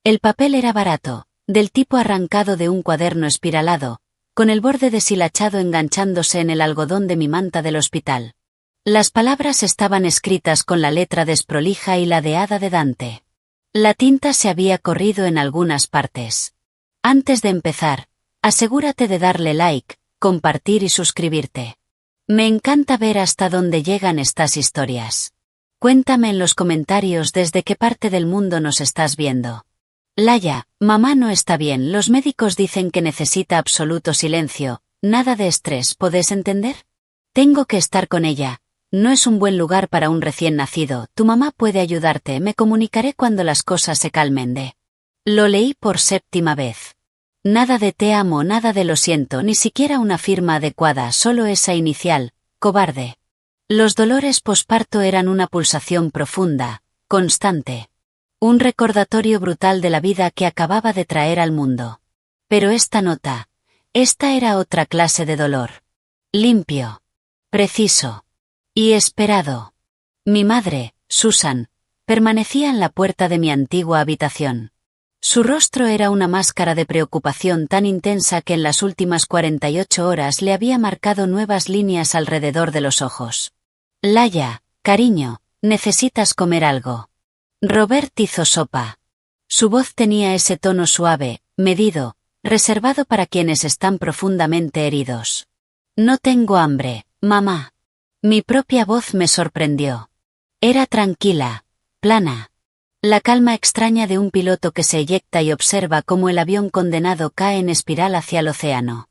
El papel era barato, del tipo arrancado de un cuaderno espiralado, con el borde deshilachado enganchándose en el algodón de mi manta del hospital. Las palabras estaban escritas con la letra desprolija y ladeada de Dante. La tinta se había corrido en algunas partes. Antes de empezar, asegúrate de darle like, compartir y suscribirte. Me encanta ver hasta dónde llegan estas historias. Cuéntame en los comentarios desde qué parte del mundo nos estás viendo. Laia, mamá no está bien, los médicos dicen que necesita absoluto silencio, nada de estrés, ¿puedes entender? Tengo que estar con ella, no es un buen lugar para un recién nacido, tu mamá puede ayudarte, me comunicaré cuando las cosas se calmen de. Lo leí por 7ª vez. Nada de te amo, nada de lo siento, ni siquiera una firma adecuada, solo esa inicial, cobarde. Los dolores posparto eran una pulsación profunda, constante. Un recordatorio brutal de la vida que acababa de traer al mundo. Pero esta era otra clase de dolor. Limpio. Preciso. Y esperado. Mi madre, Susan, permanecía en la puerta de mi antigua habitación. Su rostro era una máscara de preocupación tan intensa que en las últimas 48 horas le había marcado nuevas líneas alrededor de los ojos. Laia, cariño, necesitas comer algo. Robert hizo sopa. Su voz tenía ese tono suave, medido, reservado para quienes están profundamente heridos. No tengo hambre, mamá. Mi propia voz me sorprendió. Era tranquila, plana. La calma extraña de un piloto que se eyecta y observa cómo el avión condenado cae en espiral hacia el océano.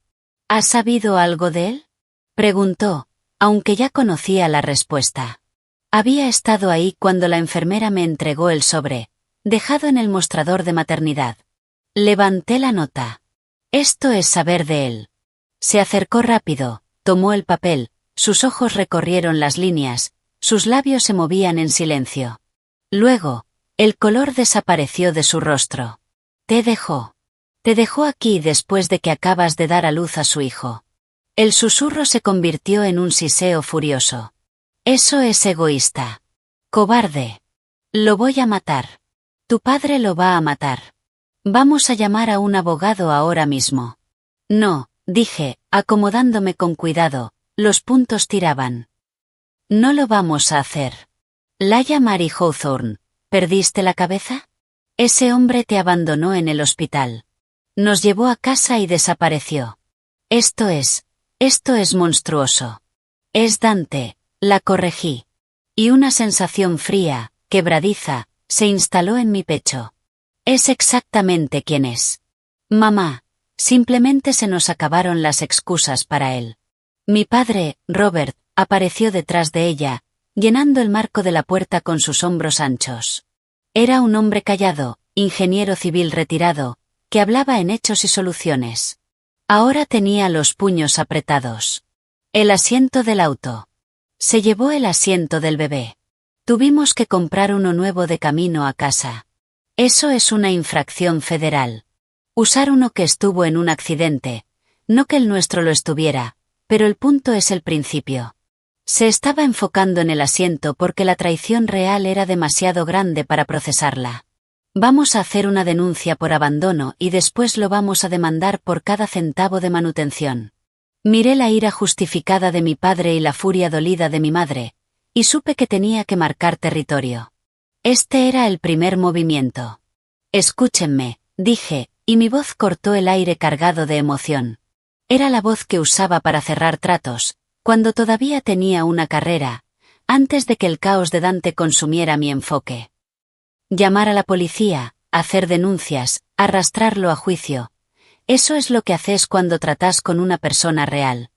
¿Has sabido algo de él? Preguntó, aunque ya conocía la respuesta. Había estado ahí cuando la enfermera me entregó el sobre, dejado en el mostrador de maternidad. Levanté la nota. Esto es saber de él. Se acercó rápido, tomó el papel, sus ojos recorrieron las líneas, sus labios se movían en silencio. Luego, el color desapareció de su rostro. Te dejó aquí después de que acabas de dar a luz a su hijo. El susurro se convirtió en un siseo furioso. Eso es egoísta. Cobarde. Lo voy a matar. Tu padre lo va a matar. Vamos a llamar a un abogado ahora mismo. No, dije, acomodándome con cuidado, los puntos tiraban. No lo vamos a hacer. Laia Mary Hawthorne, ¿perdiste la cabeza? Ese hombre te abandonó en el hospital. Nos llevó a casa y desapareció. Esto es monstruoso. Es Dante. La corregí. Y una sensación fría, quebradiza, se instaló en mi pecho. Es exactamente quien es. Mamá, simplemente se nos acabaron las excusas para él. Mi padre, Robert, apareció detrás de ella, llenando el marco de la puerta con sus hombros anchos. Era un hombre callado, ingeniero civil retirado, que hablaba en hechos y soluciones. Ahora tenía los puños apretados. El asiento del auto. Se llevó el asiento del bebé. Tuvimos que comprar uno nuevo de camino a casa. Eso es una infracción federal. Usar uno que estuvo en un accidente, no que el nuestro lo estuviera, pero el punto es el principio. Se estaba enfocando en el asiento porque la traición real era demasiado grande para procesarla. Vamos a hacer una denuncia por abandono y después lo vamos a demandar por cada centavo de manutención. Miré la ira justificada de mi padre y la furia dolida de mi madre, y supe que tenía que marcar territorio. Este era el primer movimiento. Escúchenme, dije, y mi voz cortó el aire cargado de emoción. Era la voz que usaba para cerrar tratos, cuando todavía tenía una carrera, antes de que el caos de Dante consumiera mi enfoque. Llamar a la policía, hacer denuncias, arrastrarlo a juicio. Eso es lo que haces cuando tratas con una persona real.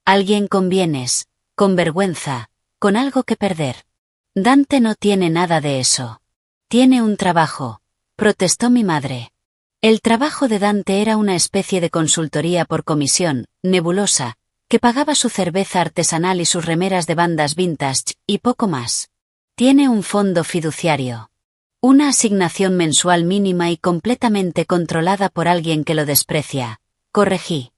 Alguien con bienes, con vergüenza, con algo que perder. Dante no tiene nada de eso. Tiene un trabajo, protestó mi madre. El trabajo de Dante era una especie de consultoría por comisión, nebulosa, que pagaba su cerveza artesanal y sus remeras de bandas vintage, y poco más. Tiene un fondo fiduciario. Una asignación mensual mínima y completamente controlada por alguien que lo desprecia, corregí.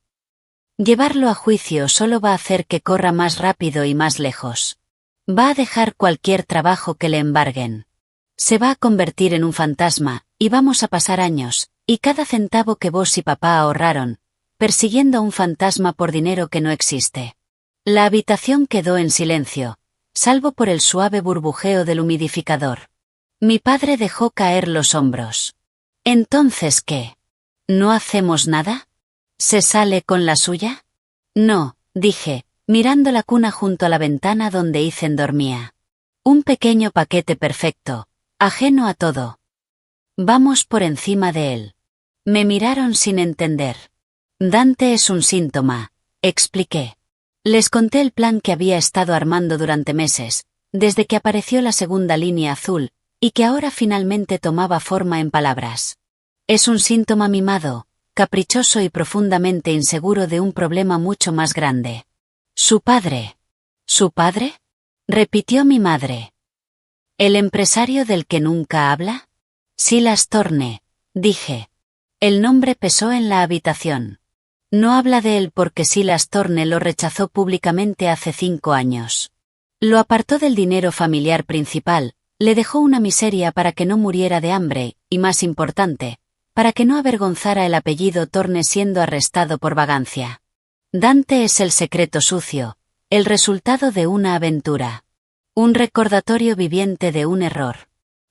Llevarlo a juicio solo va a hacer que corra más rápido y más lejos. Va a dejar cualquier trabajo que le embarguen. Se va a convertir en un fantasma, y vamos a pasar años, y cada centavo que vos y papá ahorraron, persiguiendo a un fantasma por dinero que no existe. La habitación quedó en silencio, salvo por el suave burbujeo del humidificador. Mi padre dejó caer los hombros. ¿Entonces qué? ¿No hacemos nada? ¿Se sale con la suya? No, dije, mirando la cuna junto a la ventana donde Ethan dormía. Un pequeño paquete perfecto, ajeno a todo. Vamos por encima de él. Me miraron sin entender. Dante es un síntoma, expliqué. Les conté el plan que había estado armando durante meses, desde que apareció la segunda línea azul, y que ahora finalmente tomaba forma en palabras. Es un síntoma mimado, caprichoso y profundamente inseguro de un problema mucho más grande. ¿Su padre? ¿Su padre? Repitió mi madre. ¿El empresario del que nunca habla? Silas Thorne, dije. El nombre pesó en la habitación. No habla de él porque Silas Thorne lo rechazó públicamente hace 5 años. Lo apartó del dinero familiar principal, le dejó una miseria para que no muriera de hambre, y más importante, para que no avergonzara el apellido Thorne siendo arrestado por vagancia. Dante es el secreto sucio, el resultado de una aventura. Un recordatorio viviente de un error.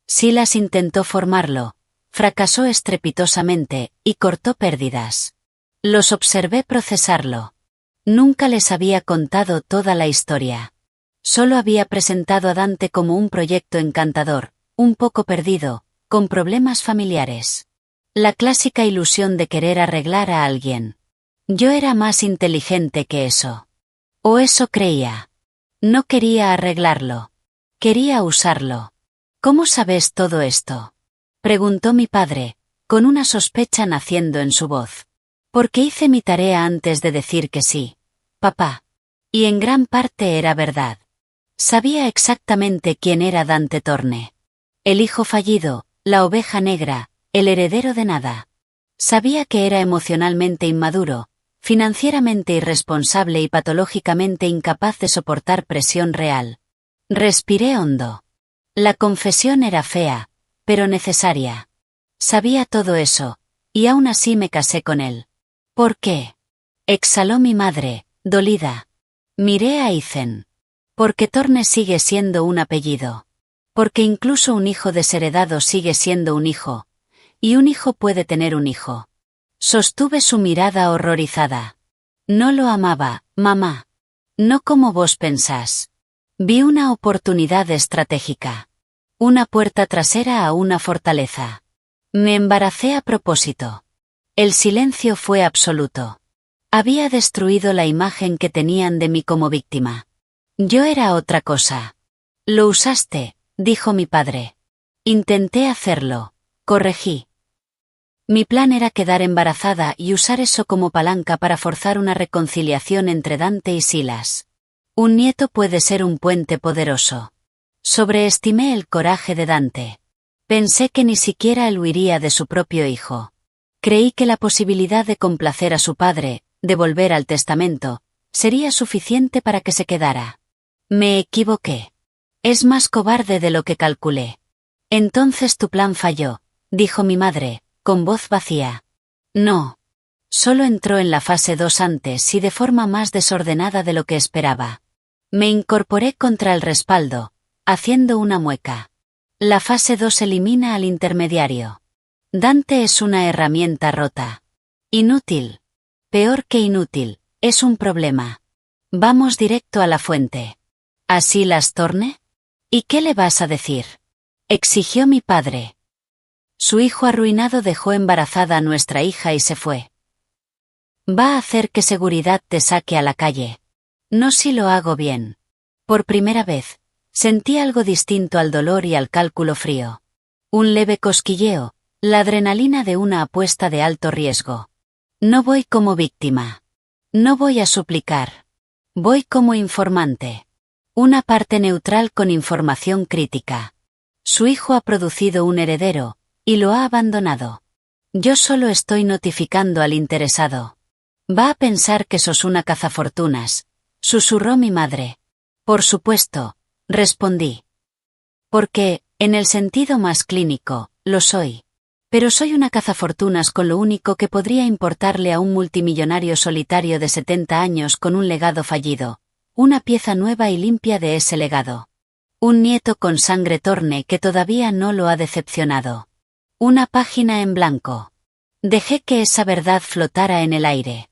Silas intentó formarlo, fracasó estrepitosamente, y cortó pérdidas. Los observé procesarlo. Nunca les había contado toda la historia. Solo había presentado a Dante como un proyecto encantador, un poco perdido, con problemas familiares. La clásica ilusión de querer arreglar a alguien. Yo era más inteligente que eso. O eso creía. No quería arreglarlo. Quería usarlo. ¿Cómo sabes todo esto? Preguntó mi padre, con una sospecha naciendo en su voz. Porque hice mi tarea antes de decir que sí, papá. Y en gran parte era verdad. Sabía exactamente quién era Dante Thorne. El hijo fallido, la oveja negra, el heredero de nada. Sabía que era emocionalmente inmaduro, financieramente irresponsable y patológicamente incapaz de soportar presión real. Respiré hondo. La confesión era fea, pero necesaria. Sabía todo eso, y aún así me casé con él. ¿Por qué? Exhaló mi madre, dolida. Miré a Ethan. Porque Thorne sigue siendo un apellido. Porque incluso un hijo desheredado sigue siendo un hijo. Y un hijo puede tener un hijo. Sostuve su mirada horrorizada. No lo amaba, mamá. No como vos pensás. Vi una oportunidad estratégica. Una puerta trasera a una fortaleza. Me embaracé a propósito. El silencio fue absoluto. Había destruido la imagen que tenían de mí como víctima. Yo era otra cosa. Lo usaste, dijo mi padre. Intenté hacerlo. Corregí. Mi plan era quedar embarazada y usar eso como palanca para forzar una reconciliación entre Dante y Silas. Un nieto puede ser un puente poderoso. Sobreestimé el coraje de Dante. Pensé que ni siquiera él huiría de su propio hijo. Creí que la posibilidad de complacer a su padre, de volver al testamento, sería suficiente para que se quedara. Me equivoqué. Es más cobarde de lo que calculé. Entonces tu plan falló, dijo mi madre, con voz vacía. No. Solo entró en la fase 2 antes y de forma más desordenada de lo que esperaba. Me incorporé contra el respaldo, haciendo una mueca. La fase 2 elimina al intermediario. Dante es una herramienta rota. Inútil. Peor que inútil, es un problema. Vamos directo a la fuente. ¿A Silas Thorne? ¿Y qué le vas a decir? Exigió mi padre. Su hijo arruinado dejó embarazada a nuestra hija y se fue. Va a hacer que seguridad te saque a la calle. No si lo hago bien. Por primera vez, sentí algo distinto al dolor y al cálculo frío. Un leve cosquilleo, la adrenalina de una apuesta de alto riesgo. No voy como víctima. No voy a suplicar. Voy como informante. Una parte neutral con información crítica. Su hijo ha producido un heredero, y lo ha abandonado. Yo solo estoy notificando al interesado. Va a pensar que sos una cazafortunas, susurró mi madre. Por supuesto, respondí. Porque, En el sentido más clínico, lo soy. Pero soy una cazafortunas con lo único que podría importarle a un multimillonario solitario de 70 años con un legado fallido, una pieza nueva y limpia de ese legado. Un nieto con sangre Thorne que todavía no lo ha decepcionado. Una página en blanco. Dejé que esa verdad flotara en el aire.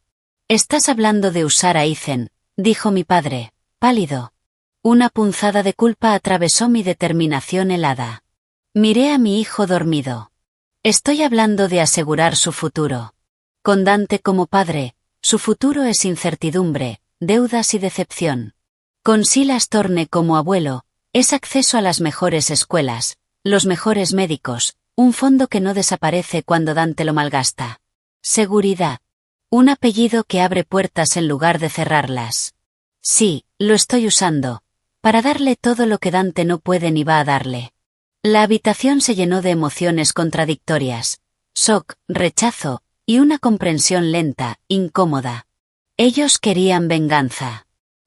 «Estás hablando de usar a Ethan», dijo mi padre, pálido. Una punzada de culpa atravesó mi determinación helada. Miré a mi hijo dormido. Estoy hablando de asegurar su futuro. Con Dante como padre, su futuro es incertidumbre, deudas y decepción. Con Silas Thorne como abuelo, es acceso a las mejores escuelas, los mejores médicos, un fondo que no desaparece cuando Dante lo malgasta. Seguridad. Un apellido que abre puertas en lugar de cerrarlas. Sí, lo estoy usando, para darle todo lo que Dante no puede ni va a darle. La habitación se llenó de emociones contradictorias, shock, rechazo, y una comprensión lenta, incómoda. Ellos querían venganza.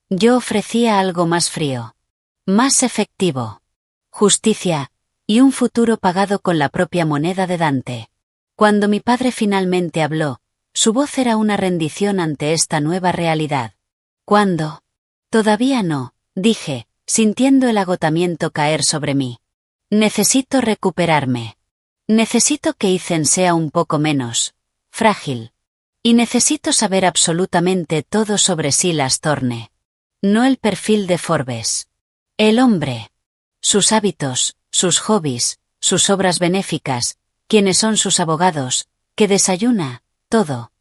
Yo ofrecía algo más frío. Más efectivo. Justicia, y un futuro pagado con la propia moneda de Dante. Cuando mi padre finalmente habló, su voz era una rendición ante esta nueva realidad. ¿Cuándo? Todavía no, dije, sintiendo el agotamiento caer sobre mí. Necesito recuperarme. Necesito que Ethan sea un poco menos frágil. Y necesito saber absolutamente todo sobre Silas Thorne. No el perfil de Forbes. El hombre. Sus hábitos, sus hobbies, sus obras benéficas, quiénes son sus abogados, qué desayuna, todo.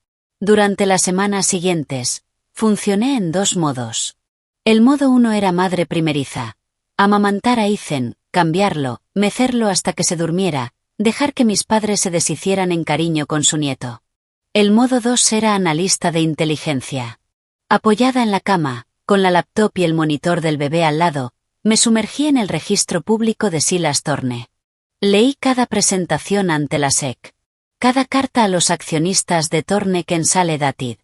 Durante las semanas siguientes, funcioné en dos modos. El modo 1 era madre primeriza. Amamantar a Ethan, cambiarlo, mecerlo hasta que se durmiera, dejar que mis padres se deshicieran en cariño con su nieto. El modo 2 era analista de inteligencia. Apoyada en la cama, con la laptop y el monitor del bebé al lado, me sumergí en el registro público de Silas Thorne. Leí cada presentación ante la SEC. Cada carta a los accionistas de Thorne Consolidate.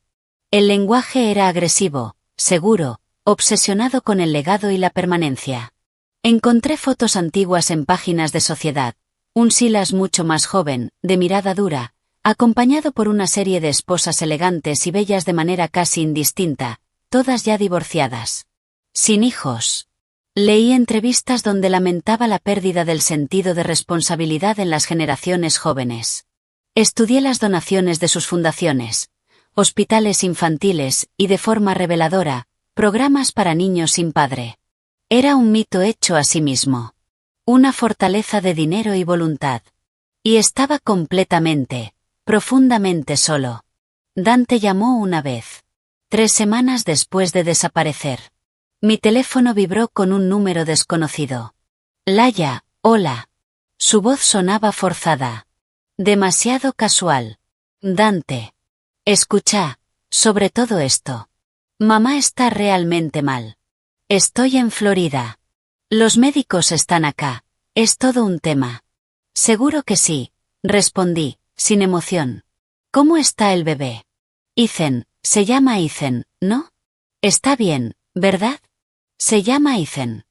El lenguaje era agresivo, seguro, obsesionado con el legado y la permanencia. Encontré fotos antiguas en páginas de sociedad, un Silas mucho más joven, de mirada dura, acompañado por una serie de esposas elegantes y bellas de manera casi indistinta, todas ya divorciadas. Sin hijos. Leí entrevistas donde lamentaba la pérdida del sentido de responsabilidad en las generaciones jóvenes. Estudié las donaciones de sus fundaciones, hospitales infantiles y de forma reveladora, programas para niños sin padre. Era un mito hecho a sí mismo. Una fortaleza de dinero y voluntad. Y estaba completamente, profundamente solo. Dante llamó una vez. 3 semanas después de desaparecer. Mi teléfono vibró con un número desconocido. Laia, hola. Su voz sonaba forzada. Demasiado casual. Dante. Escucha, sobre todo esto. Mamá está realmente mal. Estoy en Florida. Los médicos están acá, es todo un tema. Seguro que sí, respondí, sin emoción. ¿Cómo está el bebé? Ethan, se llama Ethan, ¿no? Está bien, ¿verdad? Se llama Ethan.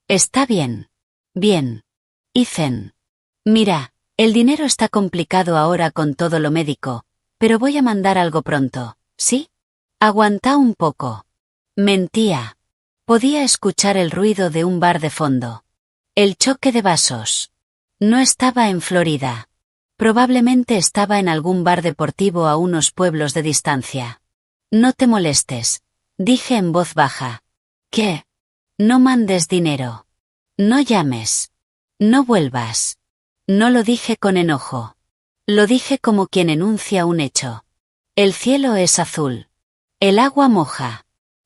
Está bien. Bien. Ethan. Mira, el dinero está complicado ahora con todo lo médico, pero voy a mandar algo pronto, ¿sí? Aguanta un poco. Mentía. Podía escuchar el ruido de un bar de fondo. El choque de vasos. No estaba en Florida. Probablemente estaba en algún bar deportivo a unos pueblos de distancia. No te molestes, dije en voz baja. ¿Qué? No mandes dinero. No llames. No vuelvas. No lo dije con enojo. Lo dije como quien enuncia un hecho. El cielo es azul. El agua moja.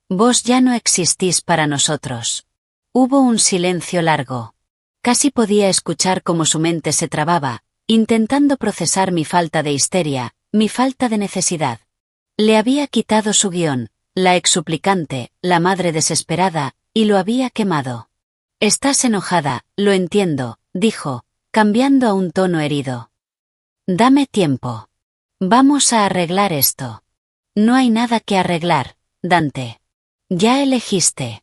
Vos ya no existís para nosotros. Hubo un silencio largo. Casi podía escuchar cómo su mente se trababa, intentando procesar mi falta de histeria, mi falta de necesidad. Le había quitado su guión, la ex suplicante, la madre desesperada, y lo había quemado. Estás enojada, lo entiendo, dijo, cambiando a un tono herido. Dame tiempo. Vamos a arreglar esto. No hay nada que arreglar, Dante. Ya elegiste.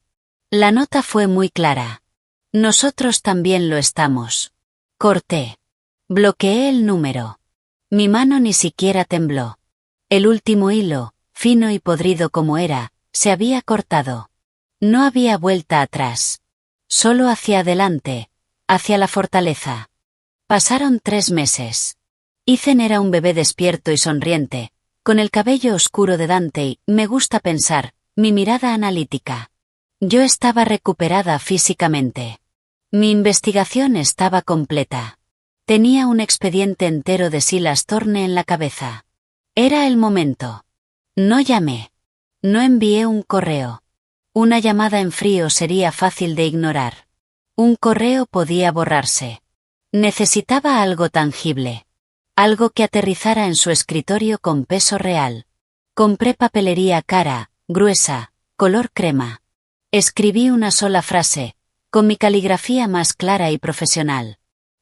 La nota fue muy clara. Nosotros también lo estamos. Corté. Bloqueé el número. Mi mano ni siquiera tembló. El último hilo, fino y podrido como era, se había cortado. No había vuelta atrás. Solo hacia adelante, hacia la fortaleza. Pasaron 3 meses. Ethan era un bebé despierto y sonriente, con el cabello oscuro de Dante y, me gusta pensar, mi mirada analítica. Yo estaba recuperada físicamente. Mi investigación estaba completa. Tenía un expediente entero de Silas Thorne en la cabeza. Era el momento. No llamé. No envié un correo. Una llamada en frío sería fácil de ignorar. Un correo podía borrarse. Necesitaba algo tangible. Algo que aterrizara en su escritorio con peso real. Compré papelería cara, gruesa, color crema. Escribí una sola frase, con mi caligrafía más clara y profesional.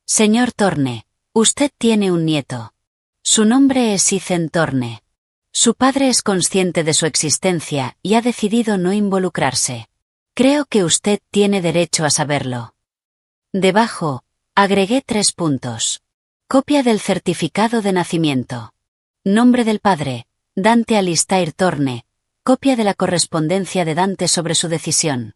Señor Thorne, usted tiene un nieto. Su nombre es Ethan Thorne. Su padre es consciente de su existencia y ha decidido no involucrarse. Creo que usted tiene derecho a saberlo. Debajo, agregué 3 puntos. Copia del certificado de nacimiento. Nombre del padre, Dante Alistair Thorne. Copia de la correspondencia de Dante sobre su decisión.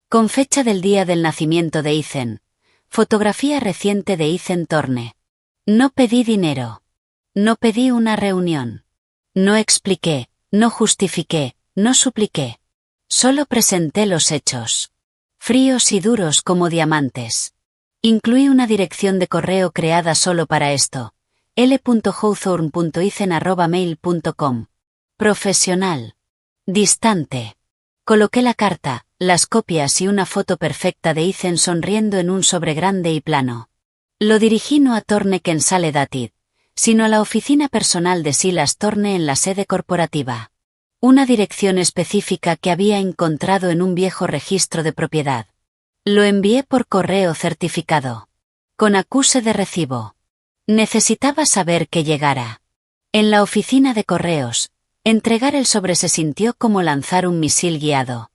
Con fecha del día del nacimiento de Ethan. Fotografía reciente de Ethan Thorne. No pedí dinero. No pedí una reunión. No expliqué, no justifiqué, no supliqué. Solo presenté los hechos. Fríos y duros como diamantes. Incluí una dirección de correo creada solo para esto. l.hawthorne.ethan@mail.com. Profesional. Distante. Coloqué la carta, las copias y una foto perfecta de Ethan sonriendo en un sobre grande y plano. Lo dirigí no a Thorne Kensaledadid, sino a la oficina personal de Silas Thorne en la sede corporativa. Una dirección específica que había encontrado en un viejo registro de propiedad. Lo envié por correo certificado. Con acuse de recibo. Necesitaba saber que llegara. En la oficina de correos, entregar el sobre se sintió como lanzar un misil guiado.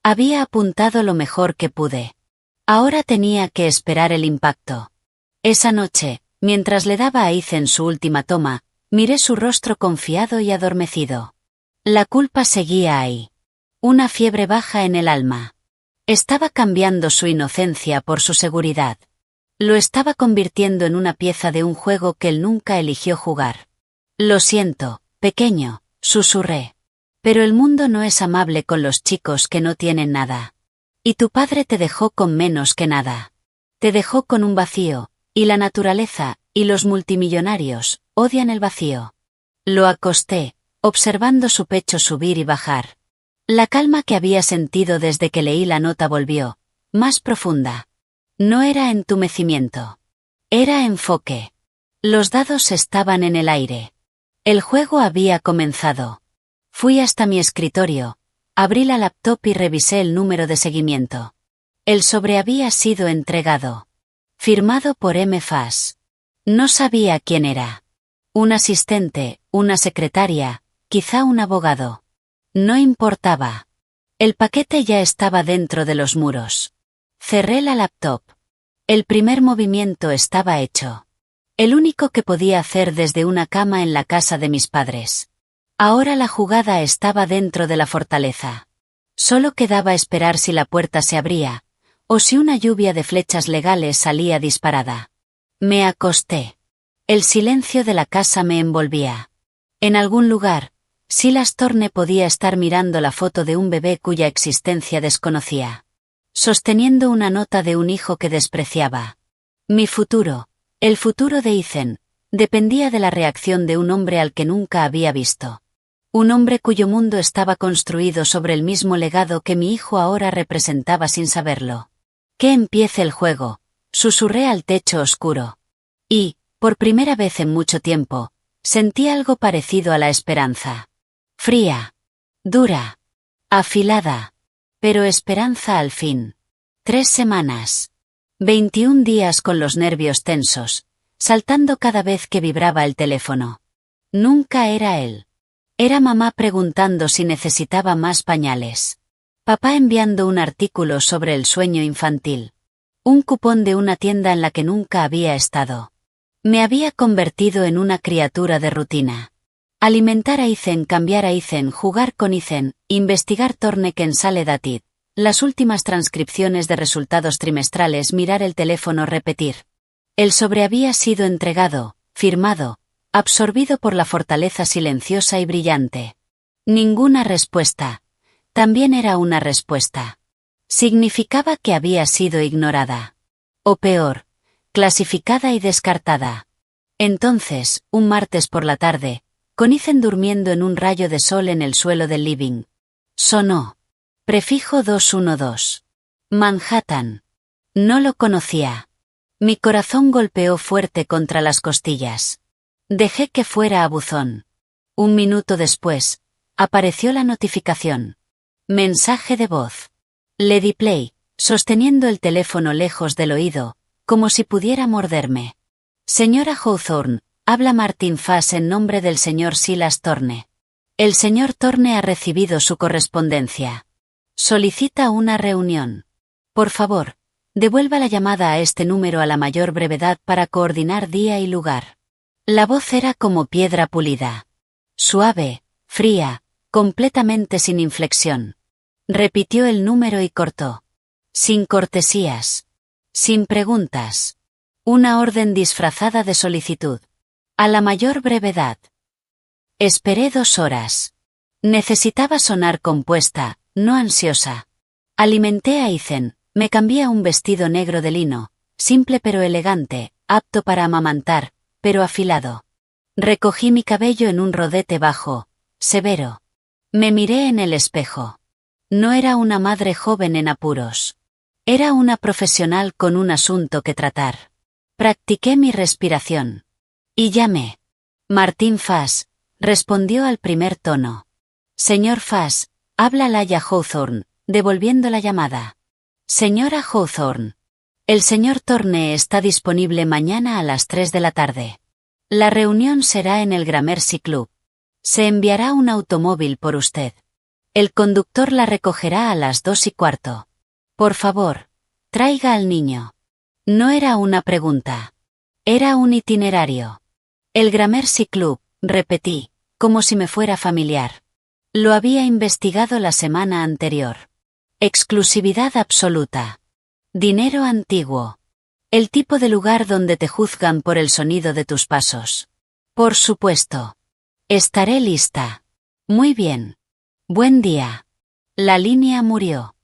Había apuntado lo mejor que pude. Ahora tenía que esperar el impacto. Esa noche, mientras le daba a Ethan su última toma, miré su rostro confiado y adormecido. La culpa seguía ahí. Una fiebre baja en el alma. Estaba cambiando su inocencia por su seguridad. Lo estaba convirtiendo en una pieza de un juego que él nunca eligió jugar. Lo siento, pequeño, susurré. Pero el mundo no es amable con los chicos que no tienen nada. Y tu padre te dejó con menos que nada. Te dejó con un vacío, y la naturaleza, y los multimillonarios, odian el vacío. Lo acosté, observando su pecho subir y bajar. La calma que había sentido desde que leí la nota volvió, más profunda. No era entumecimiento. Era enfoque. Los dados estaban en el aire. El juego había comenzado. Fui hasta mi escritorio, abrí la laptop y revisé el número de seguimiento. El sobre había sido entregado. Firmado por M. Fass. No sabía quién era. Un asistente, una secretaria, quizá un abogado. No importaba. El paquete ya estaba dentro de los muros. Cerré la laptop. El primer movimiento estaba hecho. El único que podía hacer desde una cama en la casa de mis padres. Ahora la jugada estaba dentro de la fortaleza. Solo quedaba esperar si la puerta se abría, o si una lluvia de flechas legales salía disparada. Me acosté. El silencio de la casa me envolvía. En algún lugar, Silas Thorne podía estar mirando la foto de un bebé cuya existencia desconocía. Sosteniendo una nota de un hijo que despreciaba. Mi futuro, el futuro de Ethan, dependía de la reacción de un hombre al que nunca había visto. Un hombre cuyo mundo estaba construido sobre el mismo legado que mi hijo ahora representaba sin saberlo. Que empiece el juego, susurré al techo oscuro. Y, por primera vez en mucho tiempo, sentí algo parecido a la esperanza. Fría. Dura. Afilada. Pero esperanza al fin. 3 semanas. 21 días con los nervios tensos, saltando cada vez que vibraba el teléfono. Nunca era él. Era mamá preguntando si necesitaba más pañales. Papá enviando un artículo sobre el sueño infantil. Un cupón de una tienda en la que nunca había estado. Me había convertido en una criatura de rutina. Alimentar a Ethan, cambiar a Ethan, jugar con Ethan, investigar Torneken sale datit, las últimas transcripciones de resultados trimestrales, mirar el teléfono, repetir. El sobre había sido entregado, firmado, absorbido por la fortaleza silenciosa y brillante. Ninguna respuesta. También era una respuesta. Significaba que había sido ignorada. O peor, clasificada y descartada. Entonces, un martes por la tarde, con Ethan durmiendo en un rayo de sol en el suelo del living. Sonó. Prefijo 212. Manhattan. No lo conocía. Mi corazón golpeó fuerte contra las costillas. Dejé que fuera a buzón. Un minuto después, apareció la notificación. Mensaje de voz. Le di play, sosteniendo el teléfono lejos del oído, como si pudiera morderme. Señora Hawthorne, habla Martin Fass en nombre del señor Silas Thorne. El señor Thorne ha recibido su correspondencia. Solicita una reunión. Por favor, devuelva la llamada a este número a la mayor brevedad para coordinar día y lugar. La voz era como piedra pulida. Suave, fría, completamente sin inflexión. Repitió el número y cortó. Sin cortesías. Sin preguntas. Una orden disfrazada de solicitud. A la mayor brevedad. Esperé 2 horas. Necesitaba sonar compuesta, no ansiosa. Alimenté a Ethan, me cambié a un vestido negro de lino, simple pero elegante, apto para amamantar, pero afilado. Recogí mi cabello en un rodete bajo, severo. Me miré en el espejo. No era una madre joven en apuros. Era una profesional con un asunto que tratar. Practiqué mi respiración. Y llamé. Martin Fass, respondió al primer tono. Señor Fass, habla Laia Hawthorne, devolviendo la llamada. Señora Hawthorne. El señor Thorne está disponible mañana a las 3 de la tarde. La reunión será en el Gramercy Club. Se enviará un automóvil por usted. El conductor la recogerá a las 2:15. Por favor, traiga al niño. No era una pregunta. Era un itinerario. El Gramercy Club, repetí, como si me fuera familiar. Lo había investigado la semana anterior. Exclusividad absoluta. Dinero antiguo. El tipo de lugar donde te juzgan por el sonido de tus pasos. Por supuesto. Estaré lista. Muy bien. Buen día. La línea murió.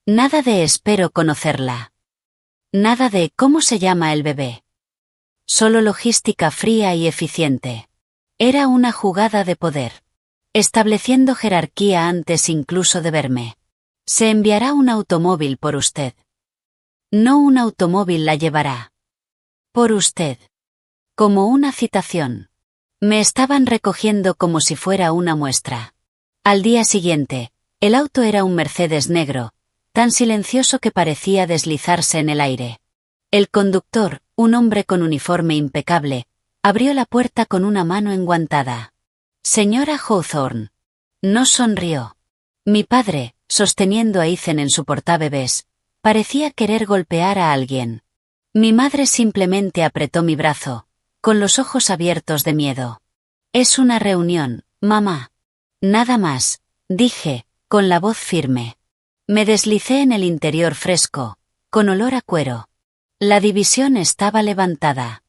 Nada de espero conocerla. Nada de ¿cómo se llama el bebé? Solo logística fría y eficiente. Era una jugada de poder. Estableciendo jerarquía antes incluso de verme. Se enviará un automóvil por usted. No un automóvil la llevará. Por usted. Como una citación. Me estaban recogiendo como si fuera una muestra. Al día siguiente, el auto era un Mercedes negro, tan silencioso que parecía deslizarse en el aire. El conductor, un hombre con uniforme impecable, abrió la puerta con una mano enguantada. Señora Hawthorne. No sonrió. Mi padre, sosteniendo a Ethan en su portabebés, parecía querer golpear a alguien. Mi madre simplemente apretó mi brazo, con los ojos abiertos de miedo. Es una reunión, mamá. Nada más, dije, con la voz firme. Me deslicé en el interior fresco, con olor a cuero. La división estaba levantada.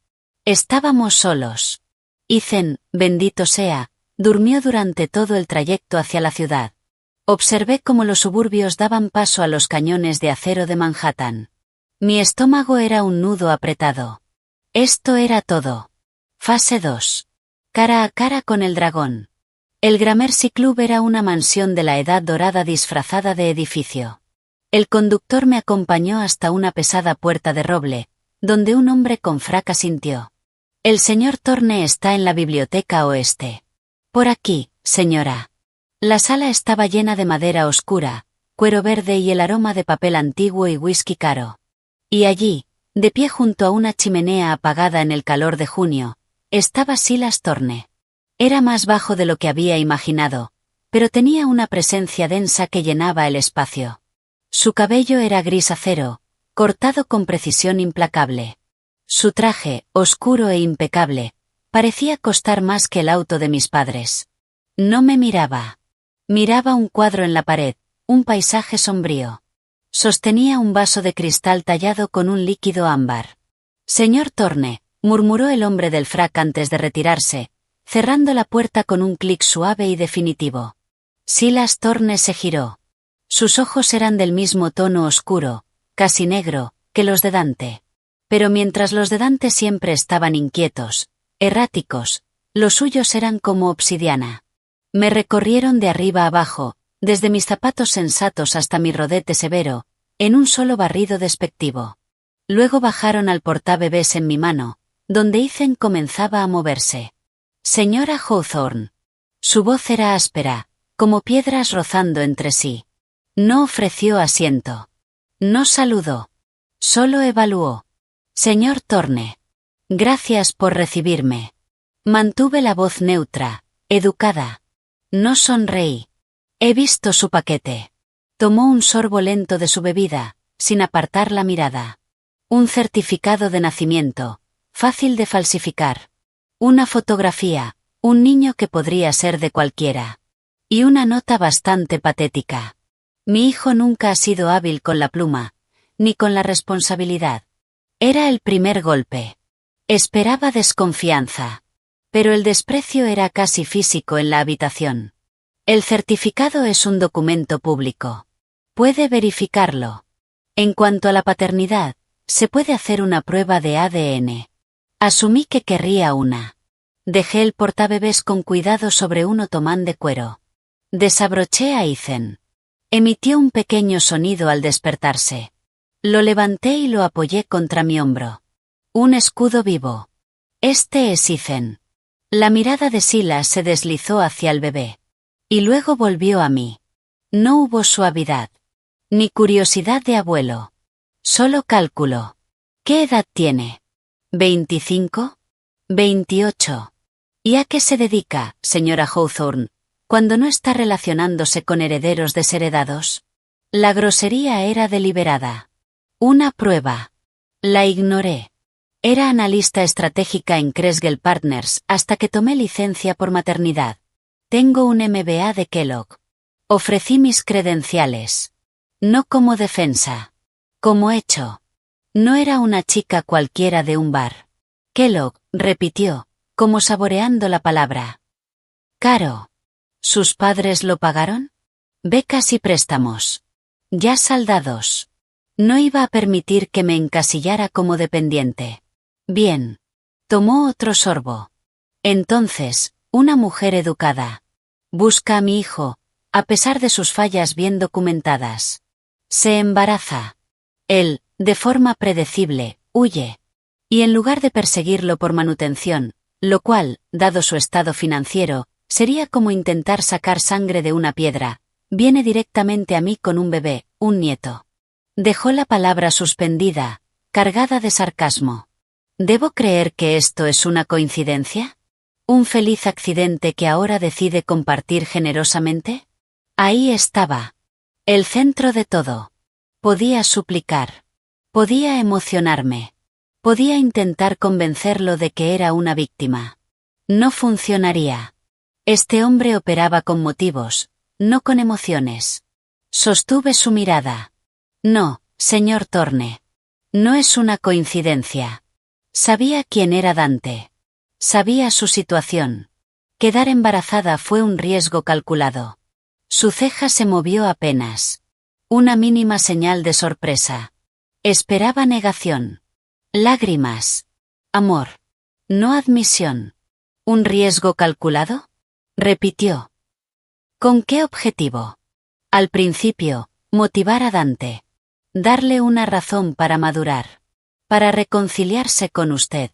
Estábamos solos. Ethan, bendito sea, durmió durante todo el trayecto hacia la ciudad. Observé cómo los suburbios daban paso a los cañones de acero de Manhattan. Mi estómago era un nudo apretado. Esto era todo. Fase 2. Cara a cara con el dragón. El Gramercy Club era una mansión de la Edad Dorada disfrazada de edificio. El conductor me acompañó hasta una pesada puerta de roble, donde un hombre con fraca sintió. El señor Thorne está en la biblioteca oeste. Por aquí, señora. La sala estaba llena de madera oscura, cuero verde y el aroma de papel antiguo y whisky caro. Y allí, de pie junto a una chimenea apagada en el calor de junio, estaba Silas Thorne. Era más bajo de lo que había imaginado, pero tenía una presencia densa que llenaba el espacio. Su cabello era gris acero, cortado con precisión implacable. Su traje, oscuro e impecable, parecía costar más que el auto de mis padres. No me miraba. Miraba un cuadro en la pared, un paisaje sombrío. Sostenía un vaso de cristal tallado con un líquido ámbar. Señor Thorne, murmuró el hombre del frac antes de retirarse, cerrando la puerta con un clic suave y definitivo. Silas Thorne se giró. Sus ojos eran del mismo tono oscuro, casi negro, que los de Dante. Pero mientras los de Dante siempre estaban inquietos, erráticos, los suyos eran como obsidiana. Me recorrieron de arriba abajo, desde mis zapatos sensatos hasta mi rodete severo, en un solo barrido despectivo. Luego bajaron al portabebés en mi mano, donde Ethan comenzaba a moverse. Señora Hawthorne. Su voz era áspera, como piedras rozando entre sí. No ofreció asiento. No saludó. Solo evaluó. Señor Thorne. Gracias por recibirme. Mantuve la voz neutra, educada. No sonreí. He visto su paquete. Tomó un sorbo lento de su bebida, sin apartar la mirada. Un certificado de nacimiento, fácil de falsificar. Una fotografía, un niño que podría ser de cualquiera. Y una nota bastante patética. Mi hijo nunca ha sido hábil con la pluma, ni con la responsabilidad. Era el primer golpe. Esperaba desconfianza. Pero el desprecio era casi físico en la habitación. El certificado es un documento público. Puede verificarlo. En cuanto a la paternidad, se puede hacer una prueba de ADN. Asumí que querría una. Dejé el portabebés con cuidado sobre un otomán de cuero. Desabroché a Ethan. Emitió un pequeño sonido al despertarse. Lo levanté y lo apoyé contra mi hombro. Un escudo vivo. Este es Ethan. La mirada de Silas se deslizó hacia el bebé. Y luego volvió a mí. No hubo suavidad. Ni curiosidad de abuelo. Solo cálculo. ¿Qué edad tiene? ¿25? 28. ¿Y a qué se dedica, señora Hawthorne, cuando no está relacionándose con herederos desheredados? La grosería era deliberada. Una prueba. La ignoré. Era analista estratégica en Creswell Partners hasta que tomé licencia por maternidad. Tengo un MBA de Kellogg. Ofrecí mis credenciales. No como defensa. Como hecho. No era una chica cualquiera de un bar. Kellogg, repitió, como saboreando la palabra. Caro. ¿Sus padres lo pagaron? Becas y préstamos. Ya saldados. No iba a permitir que me encasillara como dependiente. Bien. Tomó otro sorbo. Entonces, una mujer educada. Busca a mi hijo, a pesar de sus fallas bien documentadas. Se embaraza. Él, de forma predecible, huye. Y en lugar de perseguirlo por manutención, lo cual, dado su estado financiero, sería como intentar sacar sangre de una piedra, viene directamente a mí con un bebé, un nieto. Dejó la palabra suspendida, cargada de sarcasmo. ¿Debo creer que esto es una coincidencia? ¿Un feliz accidente que ahora decide compartir generosamente? Ahí estaba. El centro de todo. Podía suplicar. Podía emocionarme. Podía intentar convencerlo de que era una víctima. No funcionaría. Este hombre operaba con motivos, no con emociones. Sostuve su mirada. No, señor Thorne. No es una coincidencia. Sabía quién era Dante. Sabía su situación. Quedar embarazada fue un riesgo calculado. Su ceja se movió apenas. Una mínima señal de sorpresa. Esperaba negación. Lágrimas. Amor. No admisión. ¿Un riesgo calculado? Repitió. ¿Con qué objetivo? Al principio, motivar a Dante. Darle una razón para madurar. Para reconciliarse con usted.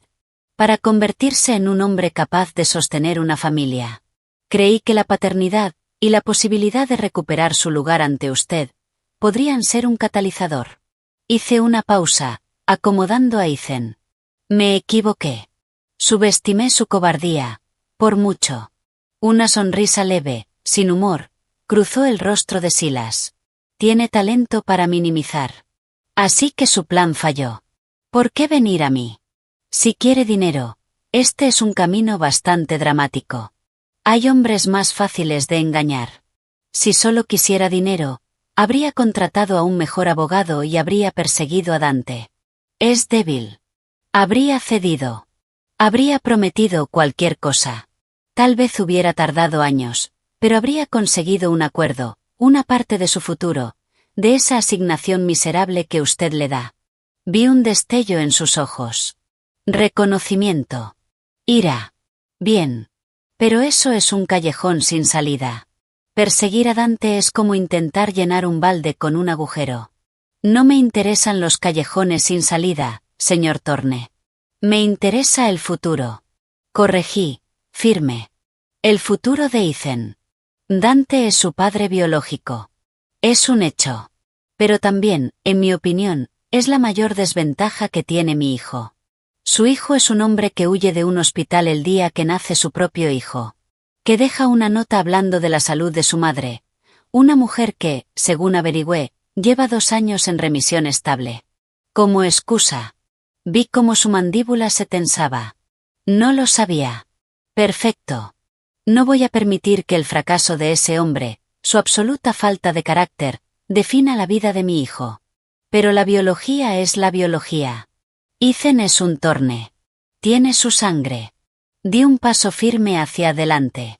Para convertirse en un hombre capaz de sostener una familia. Creí que la paternidad, y la posibilidad de recuperar su lugar ante usted, podrían ser un catalizador. Hice una pausa, acomodando a Ethan. Me equivoqué. Subestimé su cobardía, por mucho. Una sonrisa leve, sin humor, cruzó el rostro de Silas. Tiene talento para minimizar. Así que su plan falló. ¿Por qué venir a mí? Si quiere dinero, este es un camino bastante dramático. Hay hombres más fáciles de engañar. Si solo quisiera dinero, habría contratado a un mejor abogado y habría perseguido a Dante. Es débil. Habría cedido. Habría prometido cualquier cosa. Tal vez hubiera tardado años, pero habría conseguido un acuerdo, una parte de su futuro, de esa asignación miserable que usted le da. Vi un destello en sus ojos. Reconocimiento. Ira. Bien. Pero eso es un callejón sin salida. Perseguir a Dante es como intentar llenar un balde con un agujero. No me interesan los callejones sin salida, señor Thorne. Me interesa el futuro. Corregí, firme. El futuro de Ethan. Dante es su padre biológico. Es un hecho. Pero también, en mi opinión, es la mayor desventaja que tiene mi hijo. Su hijo es un hombre que huye de un hospital el día que nace su propio hijo. Que deja una nota hablando de la salud de su madre. Una mujer que, según averigüé, lleva 2 años en remisión estable. Como excusa. Vi cómo su mandíbula se tensaba. No lo sabía. Perfecto. No voy a permitir que el fracaso de ese hombre, su absoluta falta de carácter, defina la vida de mi hijo. Pero la biología es la biología. Ethan es un Thorne. Tiene su sangre. Di un paso firme hacia adelante.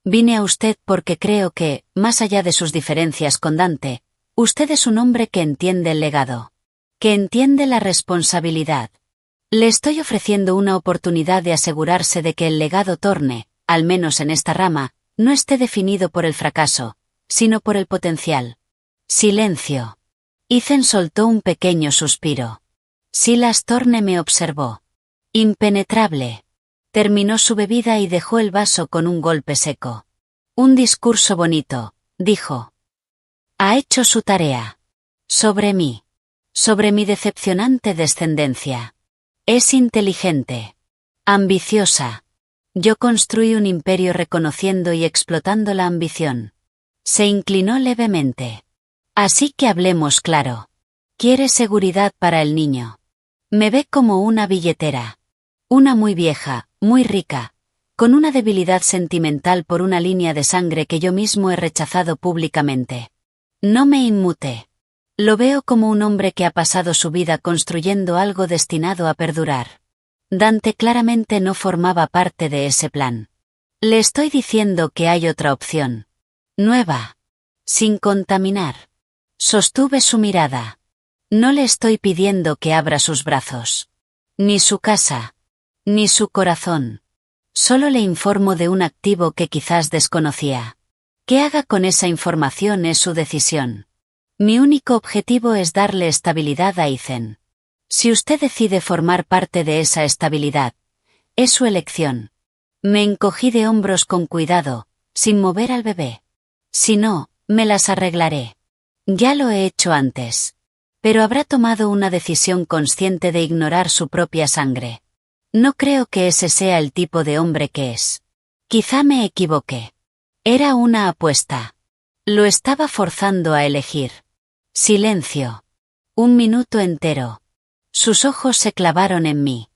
Vine a usted porque creo que, más allá de sus diferencias con Dante, usted es un hombre que entiende el legado. Que entiende la responsabilidad. Le estoy ofreciendo una oportunidad de asegurarse de que el legado Thorne, al menos en esta rama, no esté definido por el fracaso, sino por el potencial. Silencio. Ethan soltó un pequeño suspiro. Silas Thorne me observó. Impenetrable. Terminó su bebida y dejó el vaso con un golpe seco. Un discurso bonito, dijo. Ha hecho su tarea. Sobre mí. Sobre mi decepcionante descendencia. Es inteligente. Ambiciosa. Yo construí un imperio reconociendo y explotando la ambición. Se inclinó levemente. Así que hablemos claro. Quiere seguridad para el niño. Me ve como una billetera. Una muy vieja, muy rica, con una debilidad sentimental por una línea de sangre que yo mismo he rechazado públicamente. No me inmuté. Lo veo como un hombre que ha pasado su vida construyendo algo destinado a perdurar. Dante claramente no formaba parte de ese plan. Le estoy diciendo que hay otra opción. Nueva. Sin contaminar. Sostuve su mirada. No le estoy pidiendo que abra sus brazos. Ni su casa. Ni su corazón. Solo le informo de un activo que quizás desconocía. ¿Qué haga con esa información es su decisión? Mi único objetivo es darle estabilidad a Ethan. Si usted decide formar parte de esa estabilidad, es su elección. Me encogí de hombros con cuidado, sin mover al bebé. Si no, me las arreglaré. Ya lo he hecho antes. Pero habrá tomado una decisión consciente de ignorar su propia sangre. No creo que ese sea el tipo de hombre que es. Quizá me equivoqué. Era una apuesta. Lo estaba forzando a elegir. Silencio. 1 minuto entero. Sus ojos se clavaron en mí.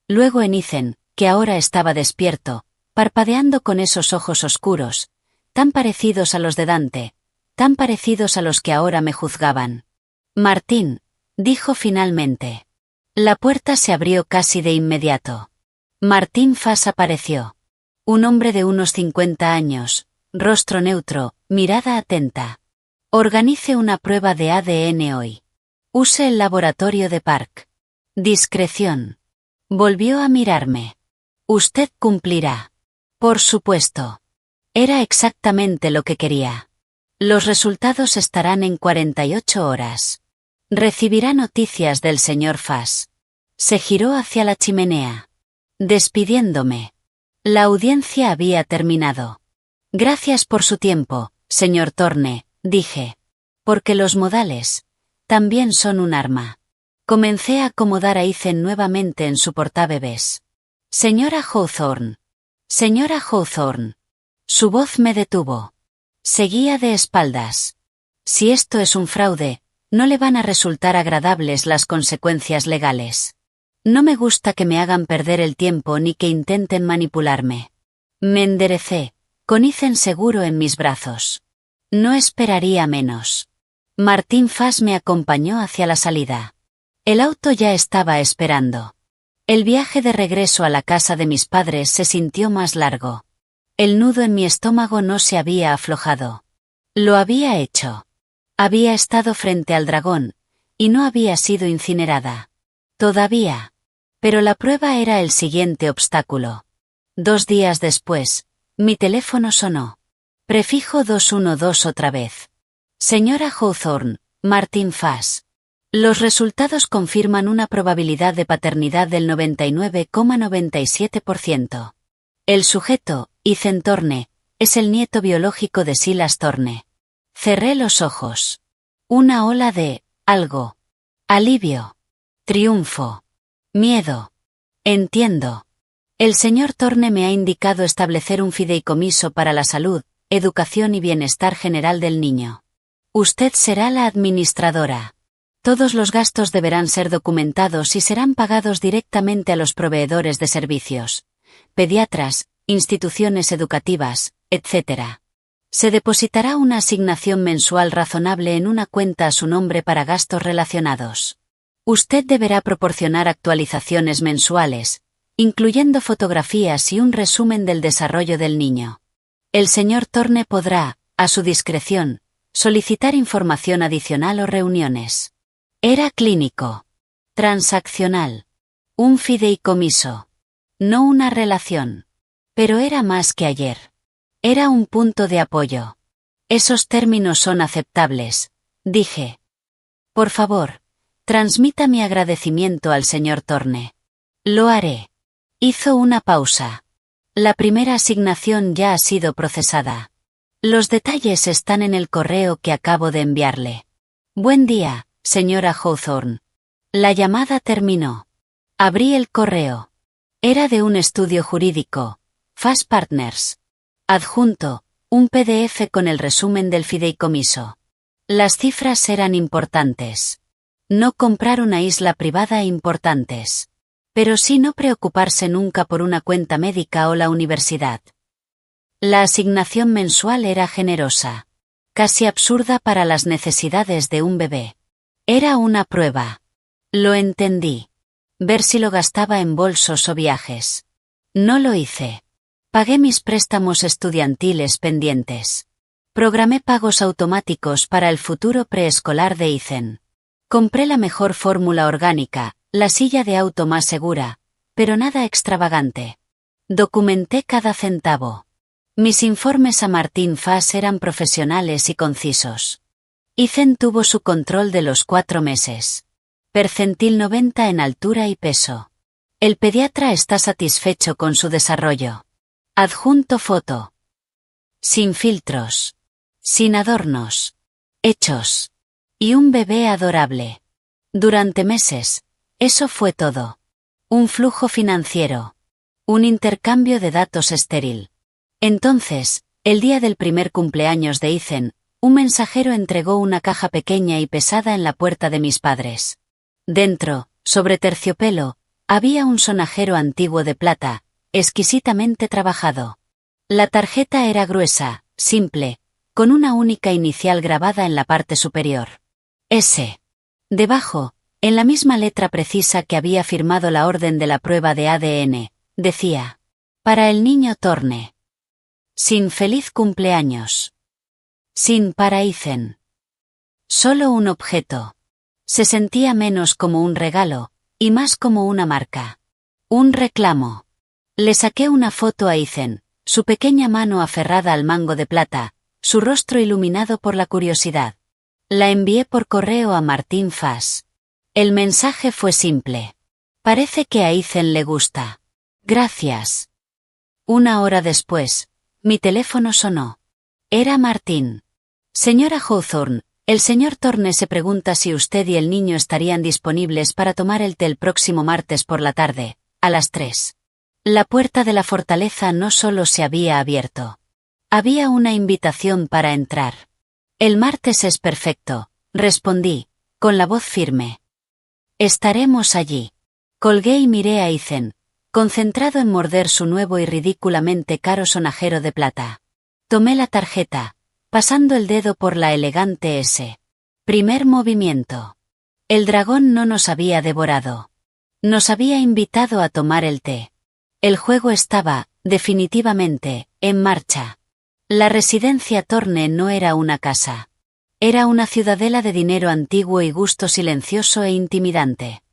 Luego en Ethan, que ahora estaba despierto, parpadeando con esos ojos oscuros, tan parecidos a los de Dante, tan parecidos a los que ahora me juzgaban. Martín, dijo finalmente. La puerta se abrió casi de inmediato. Martín Fass apareció. Un hombre de unos 50 años, rostro neutro, mirada atenta. Organice una prueba de ADN hoy. Use el laboratorio de Park. Discreción. Volvió a mirarme. Usted cumplirá. Por supuesto. Era exactamente lo que quería. Los resultados estarán en 48 horas. Recibirá noticias del señor Fass. Se giró hacia la chimenea. Despidiéndome. La audiencia había terminado. Gracias por su tiempo, señor Thorne, dije. Porque los modales también son un arma. Comencé a acomodar a Ethan nuevamente en su portabebés. Señora Hawthorne. Señora Hawthorne. Su voz me detuvo. Seguía de espaldas. Si esto es un fraude, no le van a resultar agradables las consecuencias legales. No me gusta que me hagan perder el tiempo ni que intenten manipularme. Me enderecé, con Ethan seguro en mis brazos. No esperaría menos. Martín Fass me acompañó hacia la salida. El auto ya estaba esperando. El viaje de regreso a la casa de mis padres se sintió más largo. El nudo en mi estómago no se había aflojado. Lo había hecho. Había estado frente al dragón, y no había sido incinerada. Todavía. Pero la prueba era el siguiente obstáculo. 2 días después, mi teléfono sonó. Prefijo 212 otra vez. Señora Hawthorne, Martín Fass. Los resultados confirman una probabilidad de paternidad del 99,97%. El sujeto, Ethan Thorne, es el nieto biológico de Silas Thorne. Cerré los ojos. Una ola de algo. Alivio. Triunfo. Miedo. Entiendo. El señor Thorne me ha indicado establecer un fideicomiso para la salud, educación y bienestar general del niño. Usted será la administradora. Todos los gastos deberán ser documentados y serán pagados directamente a los proveedores de servicios, pediatras, instituciones educativas, etc. Se depositará una asignación mensual razonable en una cuenta a su nombre para gastos relacionados. Usted deberá proporcionar actualizaciones mensuales, incluyendo fotografías y un resumen del desarrollo del niño. El señor Thorne podrá, a su discreción, solicitar información adicional o reuniones. Era clínico. Transaccional. Un fideicomiso. No una relación. Pero era más que ayer. Era un punto de apoyo. Esos términos son aceptables, dije. Por favor, transmita mi agradecimiento al señor Thorne. Lo haré. Hizo una pausa. La primera asignación ya ha sido procesada. Los detalles están en el correo que acabo de enviarle. Buen día, señora Hawthorne. La llamada terminó. Abrí el correo. Era de un estudio jurídico, Fass Partners. Adjunto, un PDF con el resumen del fideicomiso. Las cifras eran importantes. No comprar una isla privada importantes. Pero sí no preocuparse nunca por una cuenta médica o la universidad. La asignación mensual era generosa. Casi absurda para las necesidades de un bebé. Era una prueba. Lo entendí. Ver si lo gastaba en bolsos o viajes. No lo hice. Pagué mis préstamos estudiantiles pendientes. Programé pagos automáticos para el futuro preescolar de Ethan. Compré la mejor fórmula orgánica, la silla de auto más segura, pero nada extravagante. Documenté cada centavo. Mis informes a Martín Fass eran profesionales y concisos. Ethan tuvo su control de los 4 meses. Percentil 90 en altura y peso. El pediatra está satisfecho con su desarrollo. Adjunto foto. Sin filtros. Sin adornos. Hechos. Y un bebé adorable. Durante meses, eso fue todo. Un flujo financiero. Un intercambio de datos estéril. Entonces, el día del primer cumpleaños de Ethan, un mensajero entregó una caja pequeña y pesada en la puerta de mis padres. Dentro, sobre terciopelo, había un sonajero antiguo de plata, exquisitamente trabajado. La tarjeta era gruesa, simple, con una única inicial grabada en la parte superior. S. Debajo, en la misma letra precisa que había firmado la orden de la prueba de ADN, decía: para el niño Thorne. Sin feliz cumpleaños. Sin para Ethan. Solo un objeto. Se sentía menos como un regalo, y más como una marca. Un reclamo. Le saqué una foto a Ethan, su pequeña mano aferrada al mango de plata, su rostro iluminado por la curiosidad. La envié por correo a Martín Fass. El mensaje fue simple. Parece que a Ethan le gusta. Gracias. 1 hora después, mi teléfono sonó. Era Martín. Señora Hawthorne, el señor Thorne se pregunta si usted y el niño estarían disponibles para tomar el té el próximo martes por la tarde, a las 3. La puerta de la fortaleza no solo se había abierto. Había una invitación para entrar. El martes es perfecto, respondí, con la voz firme. Estaremos allí. Colgué y miré a Ethan, concentrado en morder su nuevo y ridículamente caro sonajero de plata. Tomé la tarjeta, pasando el dedo por la elegante S. Primer movimiento. El dragón no nos había devorado. Nos había invitado a tomar el té. El juego estaba, definitivamente, en marcha. La residencia Thorne no era una casa. Era una ciudadela de dinero antiguo y gusto silencioso e intimidante.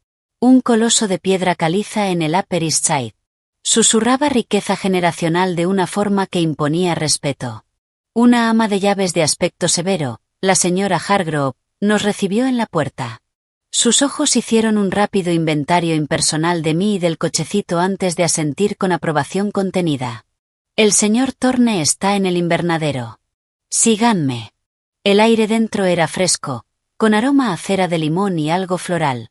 Un coloso de piedra caliza en el Upper East Side. Susurraba riqueza generacional de una forma que imponía respeto. Una ama de llaves de aspecto severo, la señora Hargrove, nos recibió en la puerta. Sus ojos hicieron un rápido inventario impersonal de mí y del cochecito antes de asentir con aprobación contenida. El señor Thorne está en el invernadero. Síganme. El aire dentro era fresco, con aroma a cera de limón y algo floral.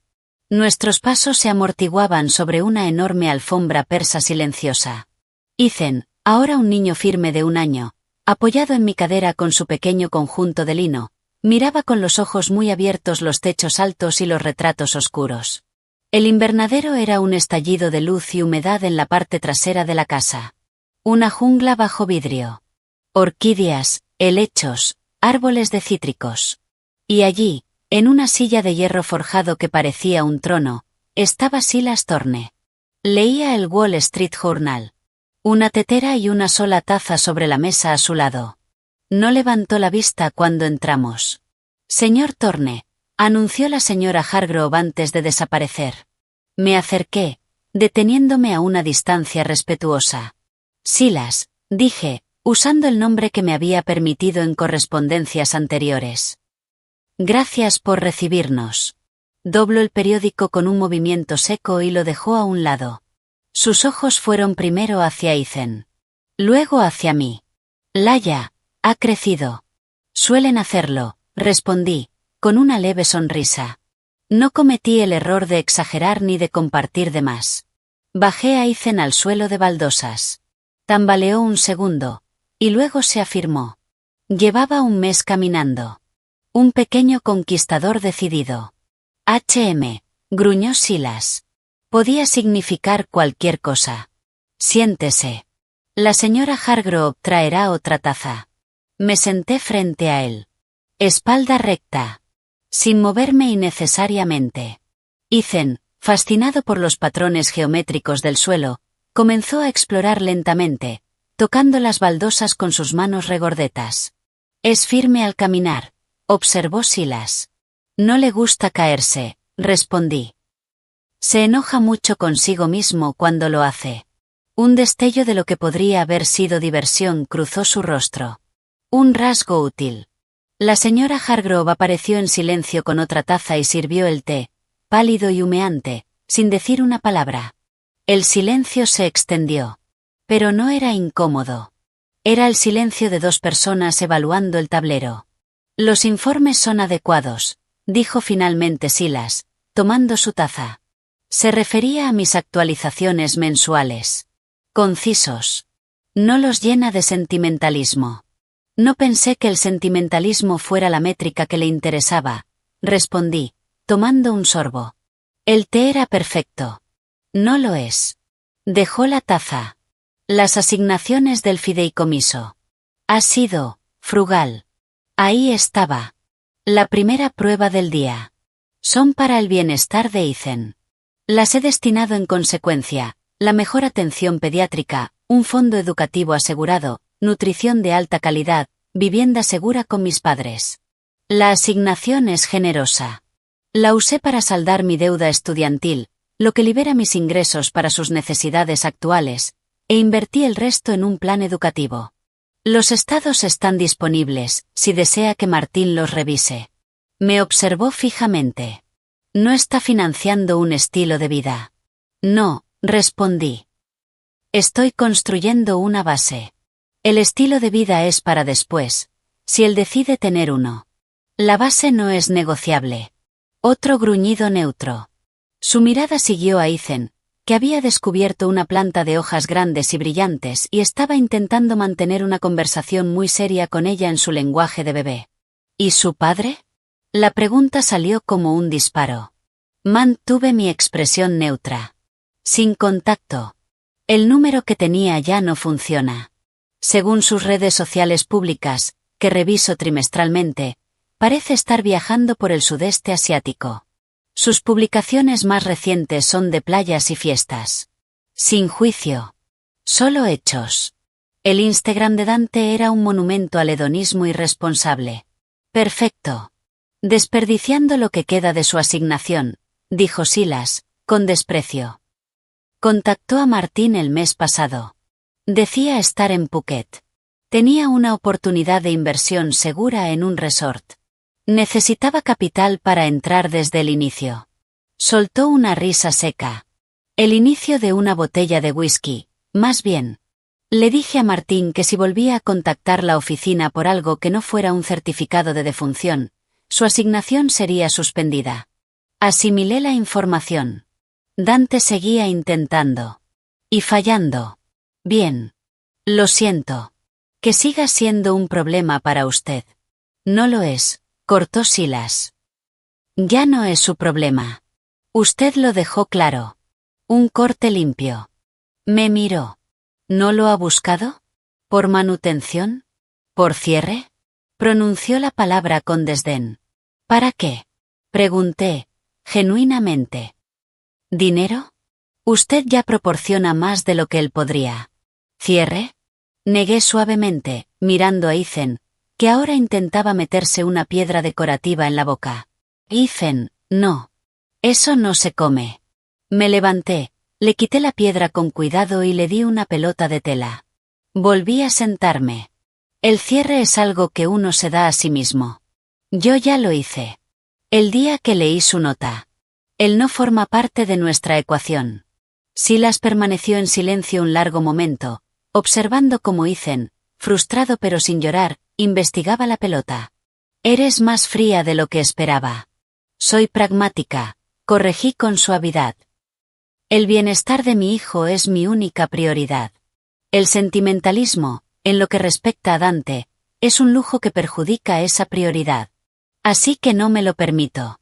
Nuestros pasos se amortiguaban sobre una enorme alfombra persa silenciosa. Ethan, ahora un niño firme de 1 año, apoyado en mi cadera con su pequeño conjunto de lino, miraba con los ojos muy abiertos los techos altos y los retratos oscuros. El invernadero era un estallido de luz y humedad en la parte trasera de la casa. Una jungla bajo vidrio. Orquídeas, helechos, árboles de cítricos. Y allí, en una silla de hierro forjado que parecía un trono, estaba Silas Thorne. Leía el Wall Street Journal. Una tetera y una sola taza sobre la mesa a su lado. No levantó la vista cuando entramos. Señor Thorne, anunció la señora Hargrove antes de desaparecer. Me acerqué, deteniéndome a una distancia respetuosa. Silas, dije, usando el nombre que me había permitido en correspondencias anteriores. Gracias por recibirnos. Dobló el periódico con un movimiento seco y lo dejó a un lado. Sus ojos fueron primero hacia Ethan. Luego hacia mí. Laia, ha crecido. Suelen hacerlo, respondí, con una leve sonrisa. No cometí el error de exagerar ni de compartir de más. Bajé a Ethan al suelo de baldosas. Tambaleó un segundo, y luego se afirmó. Llevaba 1 mes caminando. Un pequeño conquistador decidido. Gruñó Silas. Podía significar cualquier cosa. Siéntese. La señora Hargrove traerá otra taza. Me senté frente a él. Espalda recta. Sin moverme innecesariamente. Ethan, fascinado por los patrones geométricos del suelo, comenzó a explorar lentamente, tocando las baldosas con sus manos regordetas. Es firme al caminar, observó Silas. No le gusta caerse, respondí. Se enoja mucho consigo mismo cuando lo hace. Un destello de lo que podría haber sido diversión cruzó su rostro. Un rasgo útil. La señora Hargrove apareció en silencio con otra taza y sirvió el té, pálido y humeante, sin decir una palabra. El silencio se extendió. Pero no era incómodo. Era el silencio de 2 personas evaluando el tablero. Los informes son adecuados, dijo finalmente Silas, tomando su taza. Se refería a mis actualizaciones mensuales. Concisos. No los llena de sentimentalismo. No pensé que el sentimentalismo fuera la métrica que le interesaba, respondí, tomando un sorbo. El té era perfecto. No lo es. Dejó la taza. Las asignaciones del fideicomiso. Ha sido frugal. Ahí estaba. La primera prueba del día. Son para el bienestar de Ethan. Las he destinado en consecuencia, la mejor atención pediátrica, un fondo educativo asegurado, nutrición de alta calidad, vivienda segura con mis padres. La asignación es generosa. La usé para saldar mi deuda estudiantil, lo que libera mis ingresos para sus necesidades actuales, e invertí el resto en un plan educativo. Los estados están disponibles, si desea que Martín los revise. Me observó fijamente. No está financiando un estilo de vida. No, respondí. Estoy construyendo una base. El estilo de vida es para después, si él decide tener uno. La base no es negociable. Otro gruñido neutro. Su mirada siguió a Ethan, que había descubierto una planta de hojas grandes y brillantes y estaba intentando mantener una conversación muy seria con ella en su lenguaje de bebé. ¿Y su padre? La pregunta salió como un disparo. Mantuve mi expresión neutra. Sin contacto. El número que tenía ya no funciona. Según sus redes sociales públicas, que reviso trimestralmente, parece estar viajando por el sudeste asiático. Sus publicaciones más recientes son de playas y fiestas. Sin juicio. Solo hechos. El Instagram de Dante era un monumento al hedonismo irresponsable. Perfecto. Desperdiciando lo que queda de su asignación, dijo Silas, con desprecio. Contactó a Martín el mes pasado. Decía estar en Phuket. Tenía una oportunidad de inversión segura en un resort. Necesitaba capital para entrar desde el inicio. Soltó una risa seca. El inicio de una botella de whisky, más bien. Le dije a Martín que si volvía a contactar la oficina por algo que no fuera un certificado de defunción, su asignación sería suspendida. Asimilé la información. Dante seguía intentando. Y fallando. Bien. Lo siento. Que siga siendo un problema para usted. No lo es, cortó Silas. Ya no es su problema. Usted lo dejó claro. Un corte limpio. Me miró. ¿No lo ha buscado? ¿Por manutención? ¿Por cierre? Pronunció la palabra con desdén. ¿Para qué? Pregunté, genuinamente. ¿Dinero? Usted ya proporciona más de lo que él podría. ¿Cierre? Negué suavemente, mirando a Ethan, que ahora intentaba meterse una piedra decorativa en la boca. Ethan, no. Eso no se come. Me levanté, le quité la piedra con cuidado y le di una pelota de tela. Volví a sentarme. El cierre es algo que uno se da a sí mismo. Yo ya lo hice. El día que leí su nota. Él no forma parte de nuestra ecuación. Silas permaneció en silencio un largo momento, observando cómo Ethan, frustrado pero sin llorar, investigaba la pelota. Eres más fría de lo que esperaba. Soy pragmática, corregí con suavidad. El bienestar de mi hijo es mi única prioridad. El sentimentalismo, en lo que respecta a Dante, es un lujo que perjudica esa prioridad. Así que no me lo permito.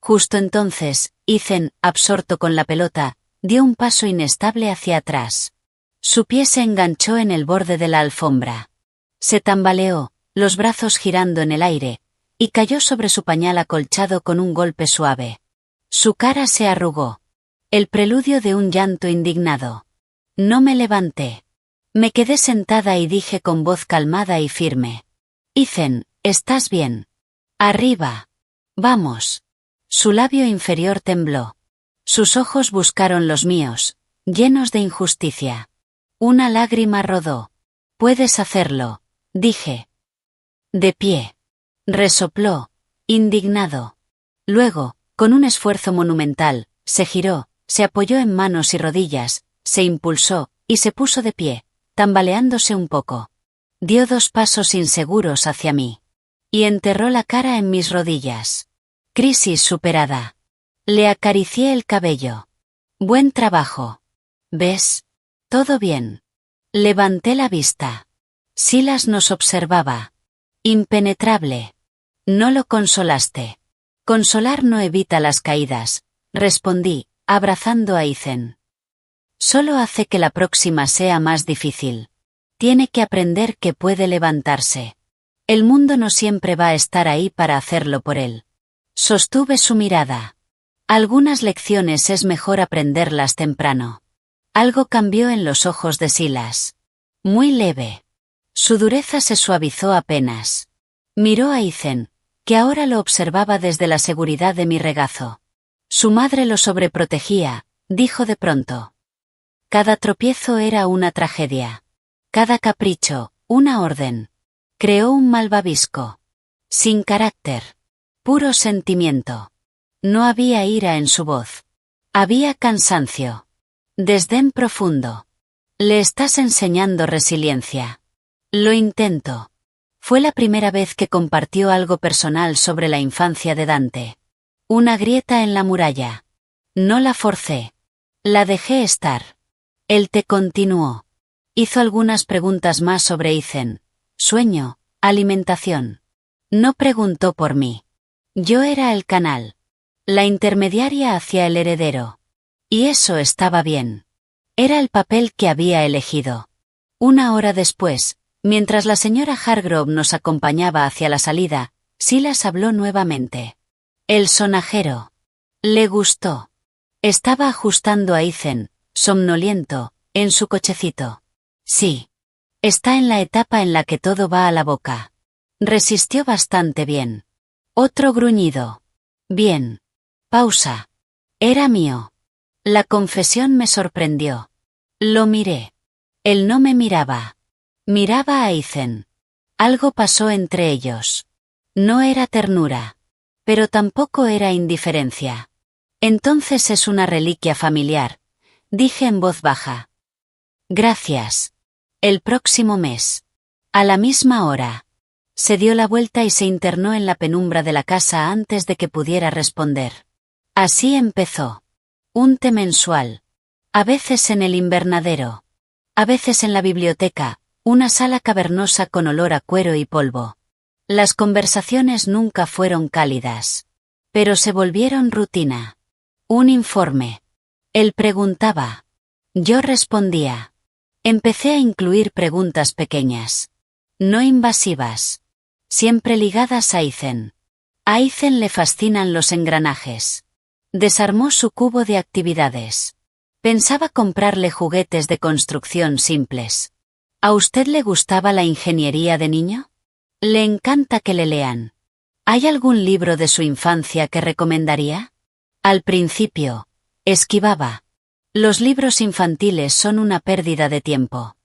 Justo entonces, Ethan, absorto con la pelota, dio un paso inestable hacia atrás. Su pie se enganchó en el borde de la alfombra. Se tambaleó, los brazos girando en el aire, y cayó sobre su pañal acolchado con un golpe suave. Su cara se arrugó. El preludio de un llanto indignado. No me levanté. Me quedé sentada y dije con voz calmada y firme. Ethan, ¿estás bien? Arriba. Vamos. Su labio inferior tembló. Sus ojos buscaron los míos, llenos de injusticia. Una lágrima rodó. Puedes hacerlo, dije. De pie. Resopló, indignado. Luego, con un esfuerzo monumental, se giró, se apoyó en manos y rodillas, se impulsó, y se puso de pie, tambaleándose un poco. Dio 2 pasos inseguros hacia mí. Y enterró la cara en mis rodillas. Crisis superada. Le acaricié el cabello. Buen trabajo. ¿Ves? Todo bien. Levanté la vista. Silas nos observaba. Impenetrable. No lo consolaste. Consolar no evita las caídas, respondí, abrazando a Ethan. Solo hace que la próxima sea más difícil. Tiene que aprender que puede levantarse. El mundo no siempre va a estar ahí para hacerlo por él. Sostuve su mirada. Algunas lecciones es mejor aprenderlas temprano. Algo cambió en los ojos de Silas. Muy leve. Su dureza se suavizó apenas. Miró a Ethan, que ahora lo observaba desde la seguridad de mi regazo. Su madre lo sobreprotegía, dijo de pronto. Cada tropiezo era una tragedia. Cada capricho, una orden. Creó un malvavisco. Sin carácter. Puro sentimiento. No había ira en su voz. Había cansancio. Desdén profundo. Le estás enseñando resiliencia. Lo intento. Fue la primera vez que compartió algo personal sobre la infancia de Dante. Una grieta en la muralla. No la forcé. La dejé estar. Él te continuó. Hizo algunas preguntas más sobre Ethan. Sueño, alimentación. No preguntó por mí. Yo era el canal. La intermediaria hacia el heredero. Y eso estaba bien. Era el papel que había elegido. Una hora después, mientras la señora Hargrove nos acompañaba hacia la salida, Silas habló nuevamente. El sonajero. Le gustó. Estaba ajustando a Ethan, somnoliento, en su cochecito. Sí. Está en la etapa en la que todo va a la boca. Resistió bastante bien. Otro gruñido. Bien. Pausa. Era mío. La confesión me sorprendió. Lo miré. Él no me miraba. Miraba a Ethan. Algo pasó entre ellos. No era ternura. Pero tampoco era indiferencia. Entonces es una reliquia familiar, dije en voz baja. Gracias. El próximo mes. A la misma hora. Se dio la vuelta y se internó en la penumbra de la casa antes de que pudiera responder. Así empezó. Un té mensual. A veces en el invernadero. A veces en la biblioteca, una sala cavernosa con olor a cuero y polvo. Las conversaciones nunca fueron cálidas. Pero se volvieron rutina. Un informe. Él preguntaba. Yo respondía. Empecé a incluir preguntas pequeñas. No invasivas. Siempre ligadas a Ethan. A Ethan le fascinan los engranajes. Desarmó su cubo de actividades. Pensaba comprarle juguetes de construcción simples. ¿A usted le gustaba la ingeniería de niño? Le encanta que le lean. ¿Hay algún libro de su infancia que recomendaría? Al principio, esquivaba. Los libros infantiles son una pérdida de tiempo.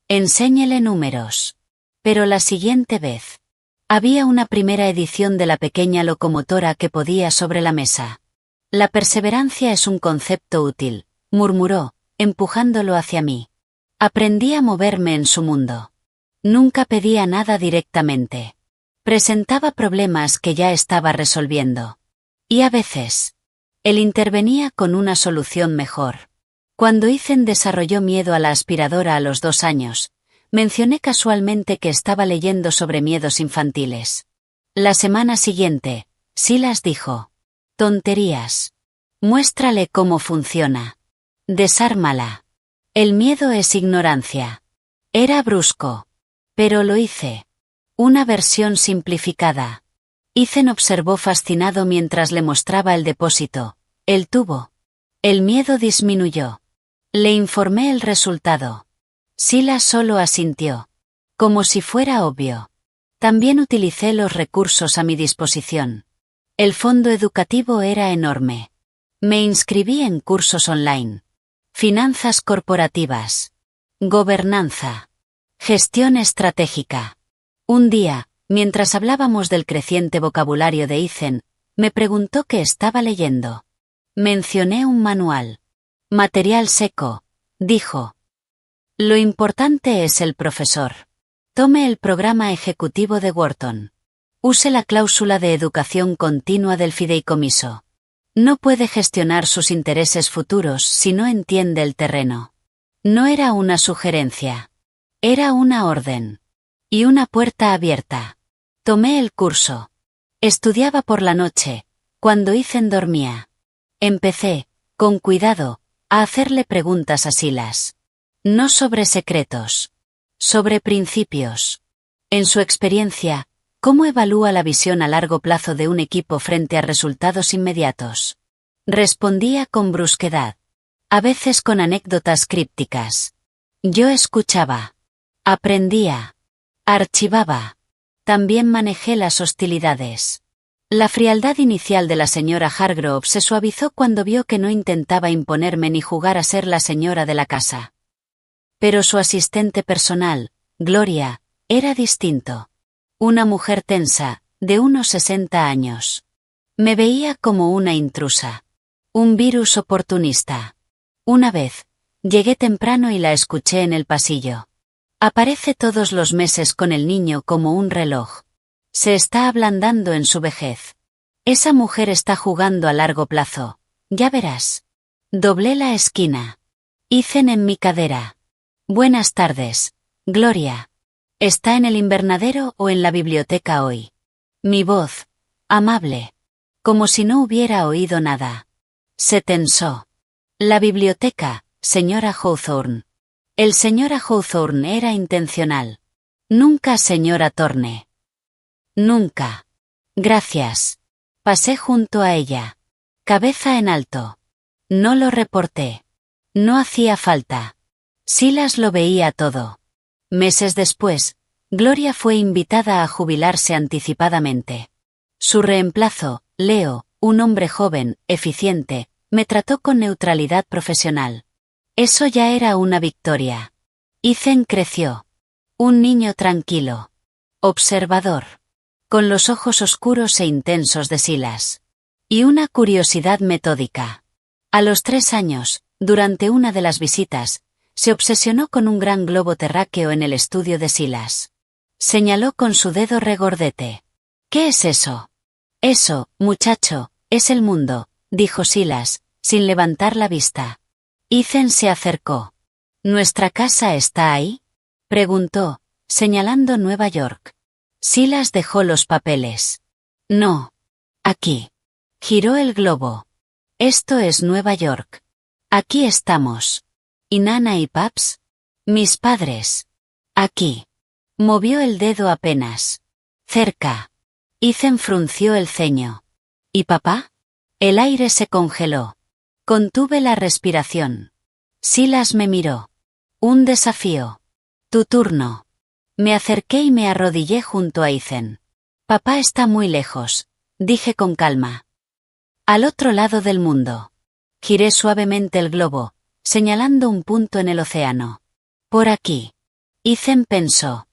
Enséñele números. Pero la siguiente vez. Había una primera edición de la pequeña locomotora que podía sobre la mesa. La perseverancia es un concepto útil, murmuró, empujándolo hacia mí. Aprendí a moverme en su mundo. Nunca pedía nada directamente. Presentaba problemas que ya estaba resolviendo. Y a veces, él intervenía con una solución mejor. Cuando Ethan desarrolló miedo a la aspiradora a los 2 años, mencioné casualmente que estaba leyendo sobre miedos infantiles. La semana siguiente, Silas dijo. Tonterías. Muéstrale cómo funciona. Desármala. El miedo es ignorancia. Era brusco. Pero lo hice. Una versión simplificada. Ethan observó fascinado mientras le mostraba el depósito, el tubo. El miedo disminuyó. Le informé el resultado. Silas solo asintió. Como si fuera obvio. También utilicé los recursos a mi disposición. El fondo educativo era enorme. Me inscribí en cursos online. Finanzas corporativas. Gobernanza. Gestión estratégica. Un día, mientras hablábamos del creciente vocabulario de Ethan, me preguntó qué estaba leyendo. Mencioné un manual. Material seco, dijo. Lo importante es el profesor. Tome el programa ejecutivo de Wharton. Use la cláusula de educación continua del fideicomiso. No puede gestionar sus intereses futuros si no entiende el terreno. No era una sugerencia. Era una orden. Y una puerta abierta. Tomé el curso. Estudiaba por la noche, cuando Ethan dormía. Empecé, con cuidado, a hacerle preguntas a Silas. No sobre secretos. Sobre principios. En su experiencia, ¿cómo evalúa la visión a largo plazo de un equipo frente a resultados inmediatos? Respondía con brusquedad. A veces con anécdotas crípticas. Yo escuchaba. Aprendía. Archivaba. También manejé las hostilidades. La frialdad inicial de la señora Hargrove se suavizó cuando vio que no intentaba imponerme ni jugar a ser la señora de la casa. Pero su asistente personal, Gloria, era distinto. Una mujer tensa, de unos 60 años. Me veía como una intrusa. Un virus oportunista. Una vez, llegué temprano y la escuché en el pasillo. Aparece todos los meses con el niño como un reloj. Se está ablandando en su vejez. Esa mujer está jugando a largo plazo. Ya verás. Doblé la esquina. Ethan en mi cadera. Buenas tardes, Gloria. ¿Está en el invernadero o en la biblioteca hoy? Mi voz, amable, como si no hubiera oído nada. Se tensó. La biblioteca, señora Hawthorne. El señora Hawthorne era intencional. Nunca señora Thorne. Nunca. Gracias. Pasé junto a ella. Cabeza en alto. No lo reporté. No hacía falta. Silas lo veía todo. Meses después, Gloria fue invitada a jubilarse anticipadamente. Su reemplazo, Leo, un hombre joven, eficiente, me trató con neutralidad profesional. Eso ya era una victoria. Ethan creció. Un niño tranquilo. Observador. Con los ojos oscuros e intensos de Silas. Y una curiosidad metódica. A los 3 años, durante una de las visitas, se obsesionó con un gran globo terráqueo en el estudio de Silas. Señaló con su dedo regordete. ¿Qué es eso? Eso, muchacho, es el mundo, dijo Silas, sin levantar la vista. Ethan se acercó. ¿Nuestra casa está ahí?, preguntó, señalando Nueva York. Silas dejó los papeles. No. Aquí. Giró el globo. Esto es Nueva York. Aquí estamos. ¿Y Nana y Paps? Mis padres. Aquí. Movió el dedo apenas. Cerca. Ethan frunció el ceño. ¿Y papá? El aire se congeló. Contuve la respiración. Silas me miró. Un desafío. Tu turno. Me acerqué y me arrodillé junto a Ethan. Papá está muy lejos, dije con calma. Al otro lado del mundo. Giré suavemente el globo, señalando un punto en el océano. Por aquí. Ethan pensó.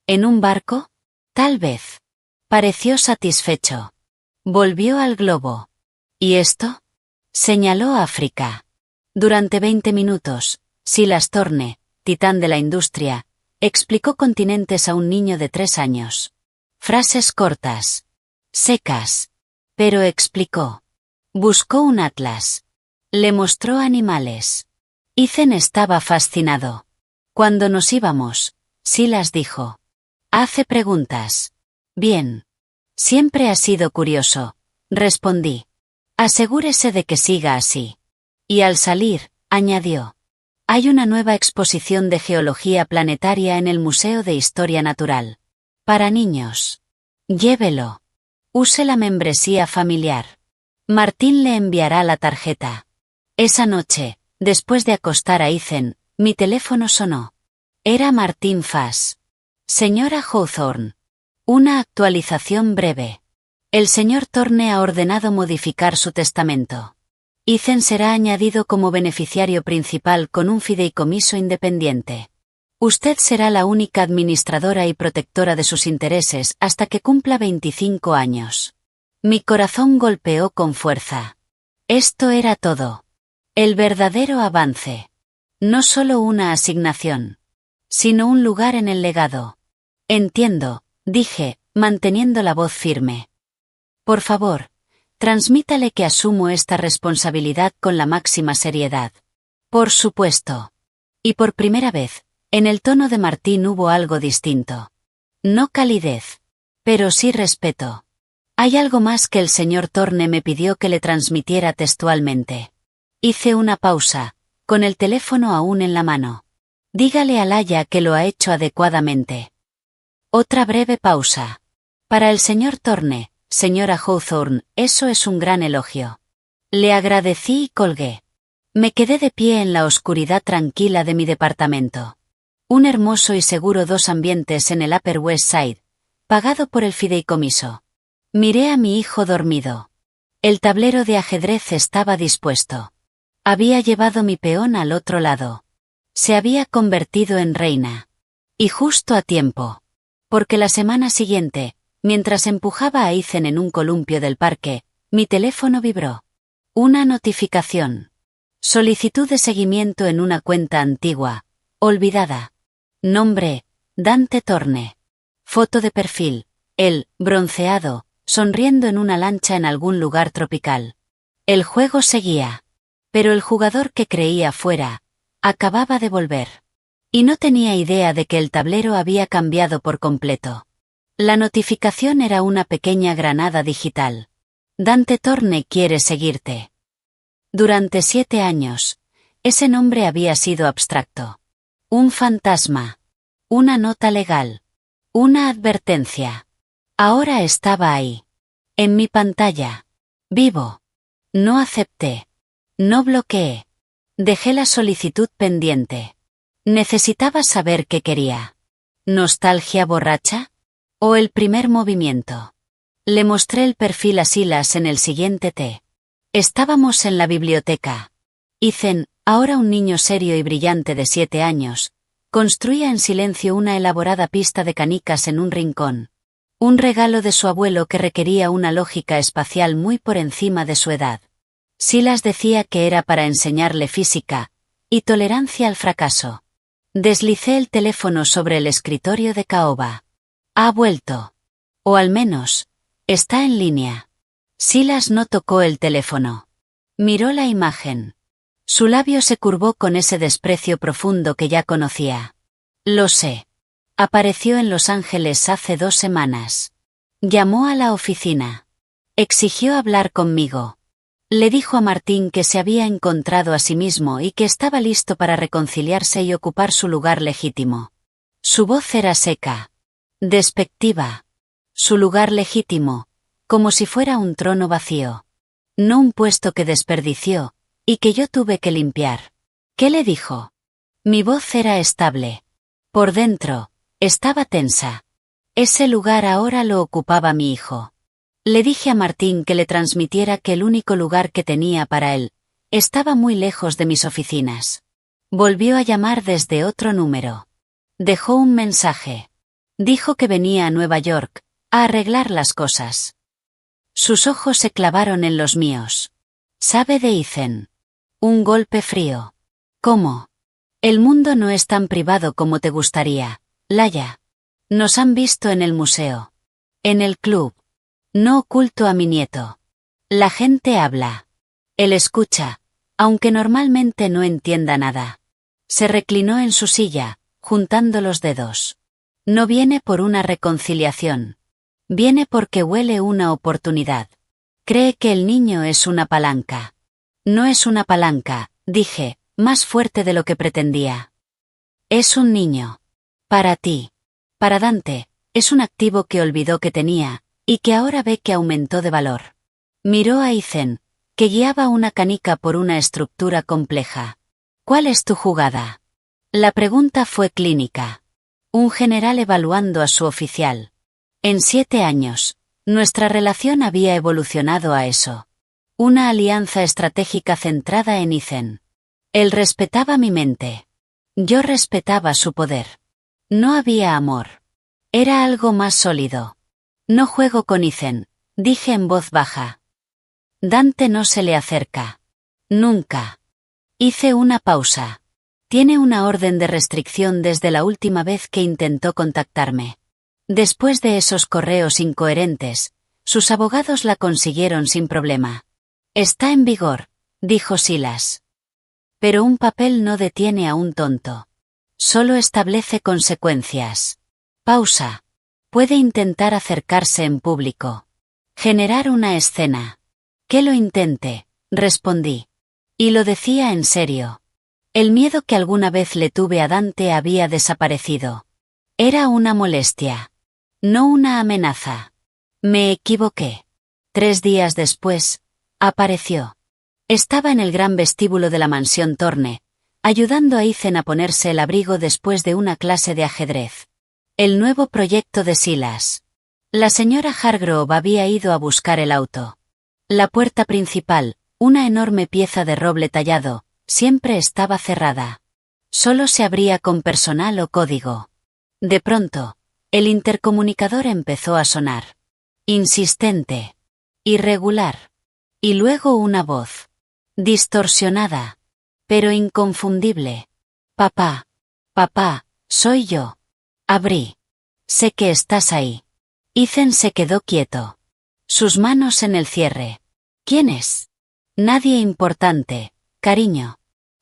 ¿En un barco? Tal vez. Pareció satisfecho. Volvió al globo. ¿Y esto? Señaló África. Durante 20 minutos, Silas Thorne, titán de la industria, explicó continentes a un niño de 3 años. Frases cortas. Secas. Pero explicó. Buscó un atlas. Le mostró animales. Ethan estaba fascinado. Cuando nos íbamos, Silas dijo. Hace preguntas. Bien. Siempre ha sido curioso, respondí. Asegúrese de que siga así. Y al salir, añadió. Hay una nueva exposición de geología planetaria en el Museo de Historia Natural. Para niños. Llévelo. Use la membresía familiar. Martín le enviará la tarjeta. Esa noche, después de acostar a Ethan, mi teléfono sonó. Era Martín Fass. Señora Hawthorne. Una actualización breve. El señor Thorne ha ordenado modificar su testamento. Ethan será añadido como beneficiario principal con un fideicomiso independiente. Usted será la única administradora y protectora de sus intereses hasta que cumpla 25 años. Mi corazón golpeó con fuerza. Esto era todo. El verdadero avance. No solo una asignación, sino un lugar en el legado. Entiendo, dije, manteniendo la voz firme. Por favor, transmítale que asumo esta responsabilidad con la máxima seriedad. Por supuesto. Y por primera vez, en el tono de Martín hubo algo distinto. No calidez, pero sí respeto. Hay algo más que el señor Thorne me pidió que le transmitiera textualmente. Hice una pausa, con el teléfono aún en la mano. Dígale a Laia que lo ha hecho adecuadamente. Otra breve pausa. Para el señor Thorne, señora Hawthorne, eso es un gran elogio. Le agradecí y colgué. Me quedé de pie en la oscuridad tranquila de mi departamento. Un hermoso y seguro 2 ambientes en el Upper West Side, pagado por el fideicomiso. Miré a mi hijo dormido. El tablero de ajedrez estaba dispuesto. Había llevado mi peón al otro lado. Se había convertido en reina. Y justo a tiempo. Porque la semana siguiente, mientras empujaba a Ethan en un columpio del parque, mi teléfono vibró. Una notificación. Solicitud de seguimiento en una cuenta antigua, olvidada. Nombre, Dante Thorne. Foto de perfil, él, bronceado, sonriendo en una lancha en algún lugar tropical. El juego seguía. Pero el jugador que creía fuera, acababa de volver. Y no tenía idea de que el tablero había cambiado por completo. La notificación era una pequeña granada digital. Dante Thorne quiere seguirte. Durante 7 años, ese nombre había sido abstracto. Un fantasma. Una nota legal. Una advertencia. Ahora estaba ahí. En mi pantalla. Vivo. No acepté. No bloqueé. Dejé la solicitud pendiente. Necesitaba saber qué quería. ¿Nostalgia borracha? ¿O el primer movimiento? Le mostré el perfil a Silas en el siguiente té. Estábamos en la biblioteca. Ethan, ahora un niño serio y brillante de 7 años, construía en silencio una elaborada pista de canicas en un rincón. Un regalo de su abuelo que requería una lógica espacial muy por encima de su edad. Silas decía que era para enseñarle física y tolerancia al fracaso. Deslicé el teléfono sobre el escritorio de caoba. Ha vuelto. O al menos, está en línea. Silas no tocó el teléfono. Miró la imagen. Su labio se curvó con ese desprecio profundo que ya conocía. Lo sé. Apareció en Los Ángeles hace 2 semanas. Llamó a la oficina. Exigió hablar conmigo. Le dijo a Martín que se había encontrado a sí mismo y que estaba listo para reconciliarse y ocupar su lugar legítimo. Su voz era seca. Despectiva. Su lugar legítimo, como si fuera un trono vacío. No un puesto que desperdició, y que yo tuve que limpiar. ¿Qué le dijo? Mi voz era estable. Por dentro, estaba tensa. Ese lugar ahora lo ocupaba mi hijo. Le dije a Martín que le transmitiera que el único lugar que tenía para él estaba muy lejos de mis oficinas. Volvió a llamar desde otro número. Dejó un mensaje. Dijo que venía a Nueva York a arreglar las cosas. Sus ojos se clavaron en los míos. ¿Sabe de Ethan? Un golpe frío. ¿Cómo? El mundo no es tan privado como te gustaría, Laia. Nos han visto en el museo. En el club. No oculto a mi nieto. La gente habla. Él escucha, aunque normalmente no entienda nada. Se reclinó en su silla, juntando los dedos. No viene por una reconciliación. Viene porque huele una oportunidad. Cree que el niño es una palanca. No es una palanca, dije, más fuerte de lo que pretendía. Es un niño. Para ti. Para Dante, es un activo que olvidó que tenía, y que ahora ve que aumentó de valor. Miró a Ethan, que guiaba una canica por una estructura compleja. ¿Cuál es tu jugada? La pregunta fue clínica. Un general evaluando a su oficial. En 7 años, nuestra relación había evolucionado a eso. Una alianza estratégica centrada en Ethan. Él respetaba mi mente. Yo respetaba su poder. No había amor. Era algo más sólido. No juego con Ethan, dije en voz baja. Dante no se le acerca. Nunca. Hice una pausa. Tiene una orden de restricción desde la última vez que intentó contactarme. Después de esos correos incoherentes, sus abogados la consiguieron sin problema. Está en vigor, dijo Silas. Pero un papel no detiene a un tonto. Solo establece consecuencias. Pausa. Puede intentar acercarse en público. Generar una escena. Que lo intente, respondí. Y lo decía en serio. El miedo que alguna vez le tuve a Dante había desaparecido. Era una molestia. No una amenaza. Me equivoqué. 3 días después, apareció. Estaba en el gran vestíbulo de la mansión Thorne, ayudando a Ethan a ponerse el abrigo después de una clase de ajedrez. El nuevo proyecto de Silas. La señora Hargrove había ido a buscar el auto. La puerta principal, una enorme pieza de roble tallado, siempre estaba cerrada. Solo se abría con personal o código. De pronto, el intercomunicador empezó a sonar. Insistente. Irregular. Y luego una voz. Distorsionada. Pero inconfundible. Papá. Papá, soy yo. Abrí. Sé que estás ahí. Ethan se quedó quieto. Sus manos en el cierre. ¿Quién es? Nadie importante, cariño.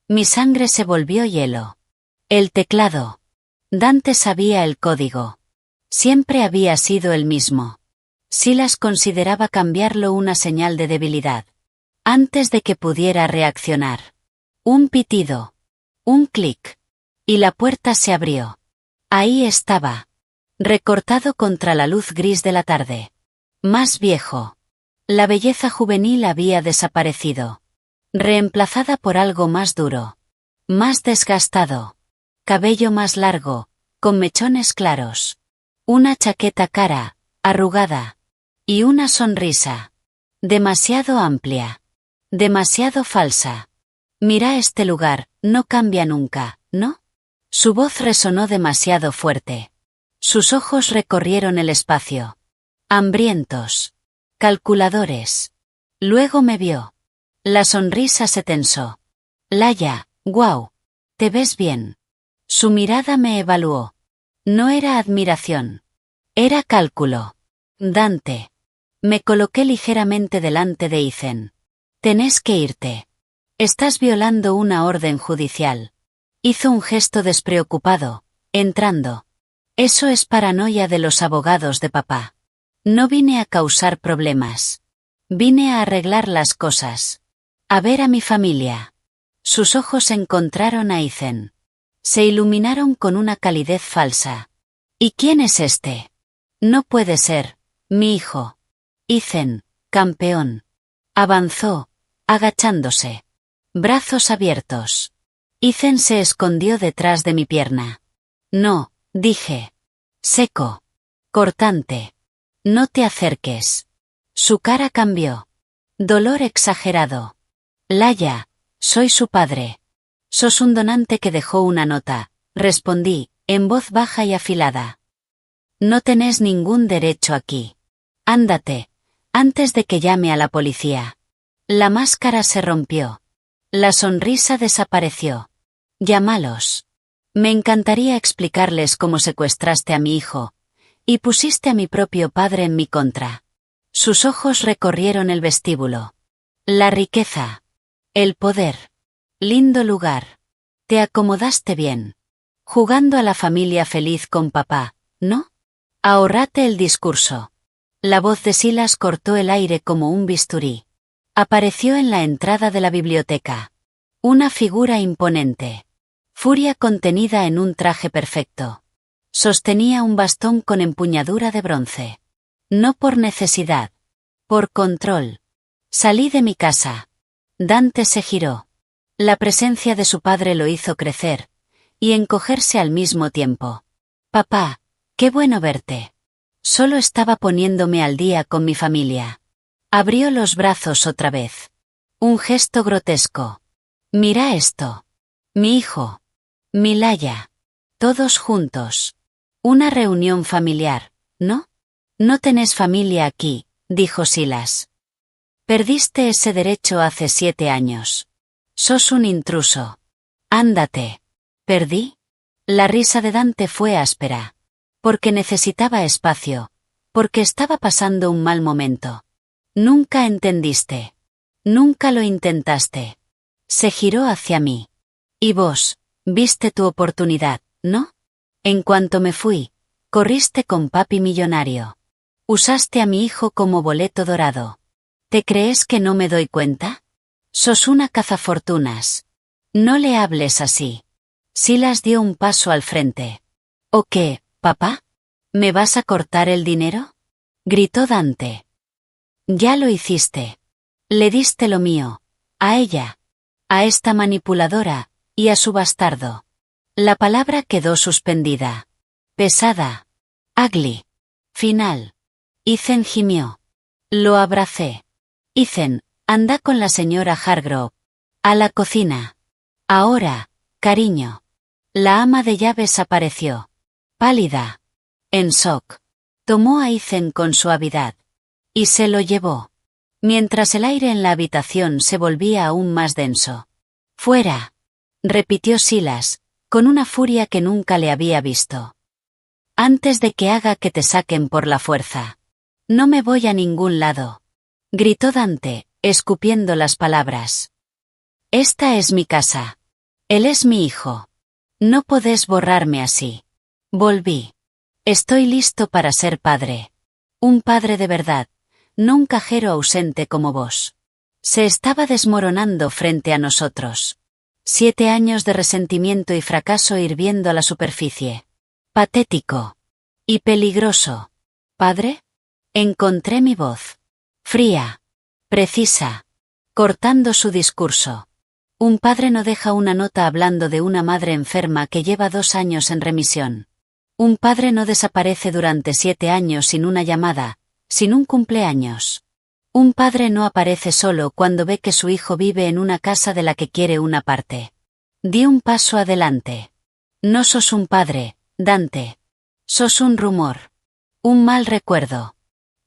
Mi sangre se volvió hielo. El teclado. Dante sabía el código. Siempre había sido el mismo. Silas consideraba cambiarlo una señal de debilidad. Antes de que pudiera reaccionar. Un pitido. Un clic. Y la puerta se abrió. Ahí estaba. Recortado contra la luz gris de la tarde. Más viejo. La belleza juvenil había desaparecido. Reemplazada por algo más duro. Más desgastado. Cabello más largo, con mechones claros. Una chaqueta cara, arrugada. Y una sonrisa. Demasiado amplia. Demasiado falsa. Mira este lugar, no cambia nunca, ¿no? Su voz resonó demasiado fuerte. Sus ojos recorrieron el espacio. Hambrientos. Calculadores. Luego me vio. La sonrisa se tensó. Laia, guau. ¿Te ves bien? Su mirada me evaluó. No era admiración. Era cálculo. Dante. Me coloqué ligeramente delante de Ethan. Tenés que irte. Estás violando una orden judicial. Hizo un gesto despreocupado, entrando. Eso es paranoia de los abogados de papá. No vine a causar problemas. Vine a arreglar las cosas. A ver a mi familia. Sus ojos encontraron a Ethan. Se iluminaron con una calidez falsa. ¿Y quién es este? No puede ser, mi hijo. Ethan, campeón. Avanzó, agachándose. Brazos abiertos. Ethan se escondió detrás de mi pierna. No, dije. Seco. Cortante. No te acerques. Su cara cambió. Dolor exagerado. Laia, soy su padre. Sos un donante que dejó una nota, respondí, en voz baja y afilada. No tenés ningún derecho aquí. Ándate, antes de que llame a la policía. La máscara se rompió. La sonrisa desapareció. Llámalos. Me encantaría explicarles cómo secuestraste a mi hijo, y pusiste a mi propio padre en mi contra. Sus ojos recorrieron el vestíbulo. La riqueza. El poder. Lindo lugar. Te acomodaste bien. Jugando a la familia feliz con papá, ¿no? Ahórrate el discurso. La voz de Silas cortó el aire como un bisturí. Apareció en la entrada de la biblioteca. Una figura imponente. Furia contenida en un traje perfecto. Sostenía un bastón con empuñadura de bronce. No por necesidad. Por control. Salí de mi casa. Dante se giró. La presencia de su padre lo hizo crecer y encogerse al mismo tiempo. Papá, qué bueno verte. Solo estaba poniéndome al día con mi familia. Abrió los brazos otra vez. Un gesto grotesco. Mira esto. Mi hijo. Mi Laia. Todos juntos. Una reunión familiar, ¿no? No tenés familia aquí, dijo Silas. Perdiste ese derecho hace 7 años. Sos un intruso. Ándate. ¿Perdí? La risa de Dante fue áspera. Porque necesitaba espacio. Porque estaba pasando un mal momento. Nunca entendiste. Nunca lo intentaste. Se giró hacia mí. Y vos, viste tu oportunidad, ¿no? En cuanto me fui, corriste con papi millonario. Usaste a mi hijo como boleto dorado. ¿Te crees que no me doy cuenta? Sos una cazafortunas. No le hables así. Silas dio un paso al frente. ¿O qué, papá? ¿Me vas a cortar el dinero? Gritó Dante. Ya lo hiciste. Le diste lo mío. A ella. A esta manipuladora, y a su bastardo. La palabra quedó suspendida. Pesada. Ugly. Final. Ethan gimió. Lo abracé. Ethan, anda con la señora Hargrove. A la cocina. Ahora, cariño. La ama de llaves apareció. Pálida. En shock. Tomó a Ethan con suavidad. Y se lo llevó. Mientras el aire en la habitación se volvía aún más denso. Fuera. Repitió Silas, con una furia que nunca le había visto. Antes de que haga que te saquen por la fuerza. No me voy a ningún lado. Gritó Dante, escupiendo las palabras. Esta es mi casa. Él es mi hijo. No podés borrarme así. Volví. Estoy listo para ser padre. Un padre de verdad, no un cajero ausente como vos. Se estaba desmoronando frente a nosotros. 7 años de resentimiento y fracaso hirviendo a la superficie. Patético. Y peligroso. ¿Padre? Encontré mi voz. Fría. Precisa. Cortando su discurso. Un padre no deja una nota hablando de una madre enferma que lleva 2 años en remisión. Un padre no desaparece durante 7 años sin una llamada, sin un cumpleaños. Un padre no aparece solo cuando ve que su hijo vive en una casa de la que quiere una parte. Di un paso adelante. No sos un padre, Dante. Sos un rumor. Un mal recuerdo.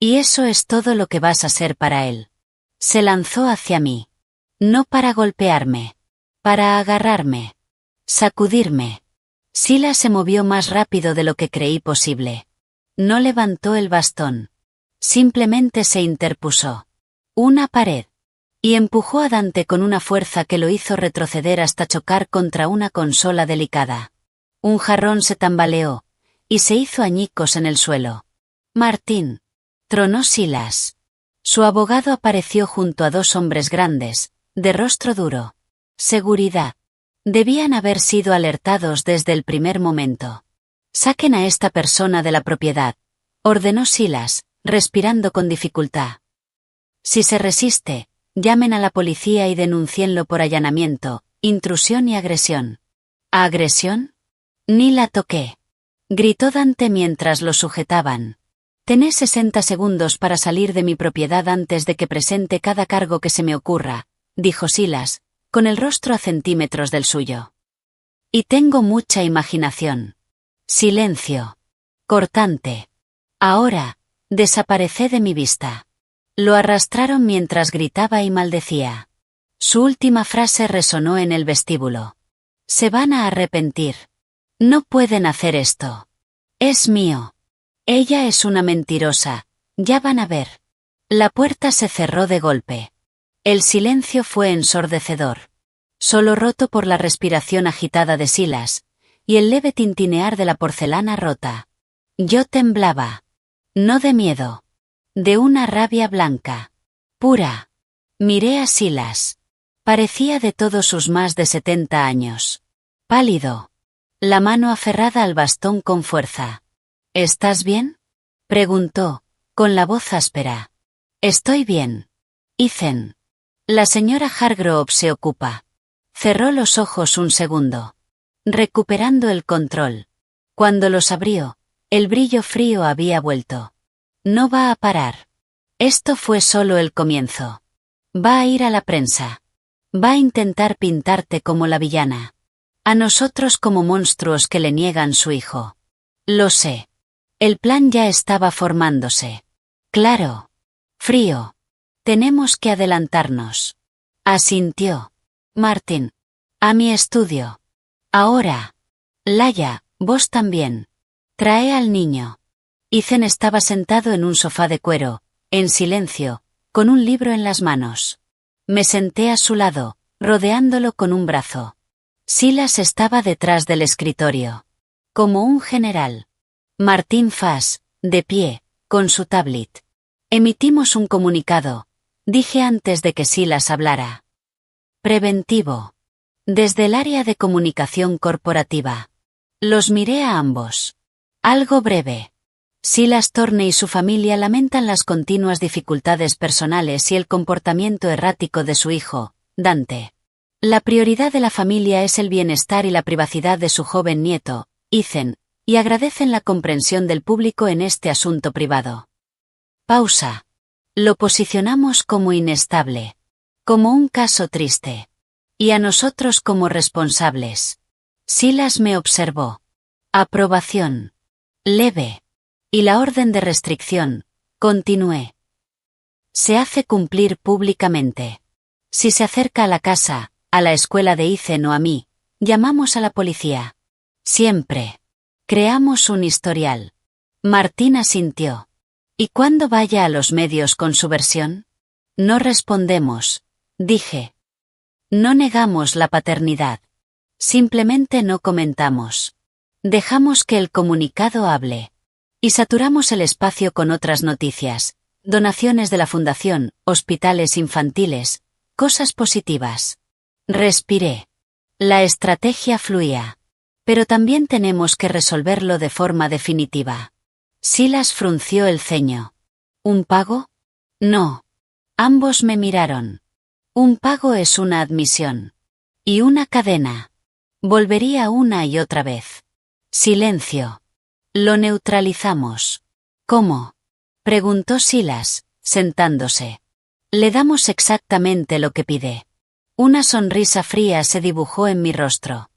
Y eso es todo lo que vas a ser para él. Se lanzó hacia mí. No para golpearme. Para agarrarme. Sacudirme. Silas se movió más rápido de lo que creí posible. No levantó el bastón. Simplemente se interpuso. Una pared. Y empujó a Dante con una fuerza que lo hizo retroceder hasta chocar contra una consola delicada. Un jarrón se tambaleó, y se hizo añicos en el suelo. Martín. Tronó Silas. Su abogado apareció junto a 2 hombres grandes, de rostro duro. Seguridad. Debían haber sido alertados desde el primer momento. Saquen a esta persona de la propiedad, ordenó Silas, respirando con dificultad. Si se resiste, llamen a la policía y denúncienlo por allanamiento, intrusión y agresión. ¿Agresión? Ni la toqué. Gritó Dante mientras lo sujetaban. Tenés 60 segundos para salir de mi propiedad antes de que presente cada cargo que se me ocurra, dijo Silas, con el rostro a centímetros del suyo. Y tengo mucha imaginación. Silencio. Cortante. Ahora, desaparecé de mi vista. Lo arrastraron mientras gritaba y maldecía. Su última frase resonó en el vestíbulo. Se van a arrepentir. No pueden hacer esto. Es mío. Ella es una mentirosa, ya van a ver. La puerta se cerró de golpe. El silencio fue ensordecedor. Solo roto por la respiración agitada de Silas, y el leve tintinear de la porcelana rota. Yo temblaba. No de miedo. De una rabia blanca. Pura. Miré a Silas. Parecía de todos sus más de 70 años. Pálido. La mano aferrada al bastón con fuerza. ¿Estás bien? Preguntó, con la voz áspera. Estoy bien. Ethan. La señora Hargrove se ocupa. Cerró los ojos un segundo. Recuperando el control. Cuando los abrió, el brillo frío había vuelto. No va a parar. Esto fue solo el comienzo. Va a ir a la prensa. Va a intentar pintarte como la villana. A nosotros como monstruos que le niegan su hijo. Lo sé. El plan ya estaba formándose. Claro. Frío. Tenemos que adelantarnos. Asintió. Martin. A mi estudio. Ahora. Laia, vos también. Trae al niño. Ethan estaba sentado en un sofá de cuero, en silencio, con un libro en las manos. Me senté a su lado, rodeándolo con un brazo. Silas estaba detrás del escritorio. Como un general. Martín Fass, de pie, con su tablet. Emitimos un comunicado, dije antes de que Silas hablara. Preventivo. Desde el área de comunicación corporativa. Los miré a ambos. Algo breve. Silas Thorne y su familia lamentan las continuas dificultades personales y el comportamiento errático de su hijo, Dante. La prioridad de la familia es el bienestar y la privacidad de su joven nieto, Ethan, y agradecen la comprensión del público en este asunto privado. Pausa. Lo posicionamos como inestable. Como un caso triste. Y a nosotros como responsables. Silas me observó. Aprobación. Leve. Y la orden de restricción, continué. Se hace cumplir públicamente. Si se acerca a la casa, a la escuela de Ethan o a mí, llamamos a la policía. Siempre. Creamos un historial. Martín asintió. ¿Y cuándo vaya a los medios con su versión? No respondemos, dije. No negamos la paternidad. Simplemente no comentamos. Dejamos que el comunicado hable. Y saturamos el espacio con otras noticias, donaciones de la fundación, hospitales infantiles, cosas positivas. Respiré. La estrategia fluía. Pero también tenemos que resolverlo de forma definitiva. Silas frunció el ceño. ¿Un pago? No. Ambos me miraron. Un pago es una admisión. Y una cadena. Volvería una y otra vez. Silencio. Lo neutralizamos. ¿Cómo? Preguntó Silas, sentándose. Le damos exactamente lo que pide. Una sonrisa fría se dibujó en mi rostro.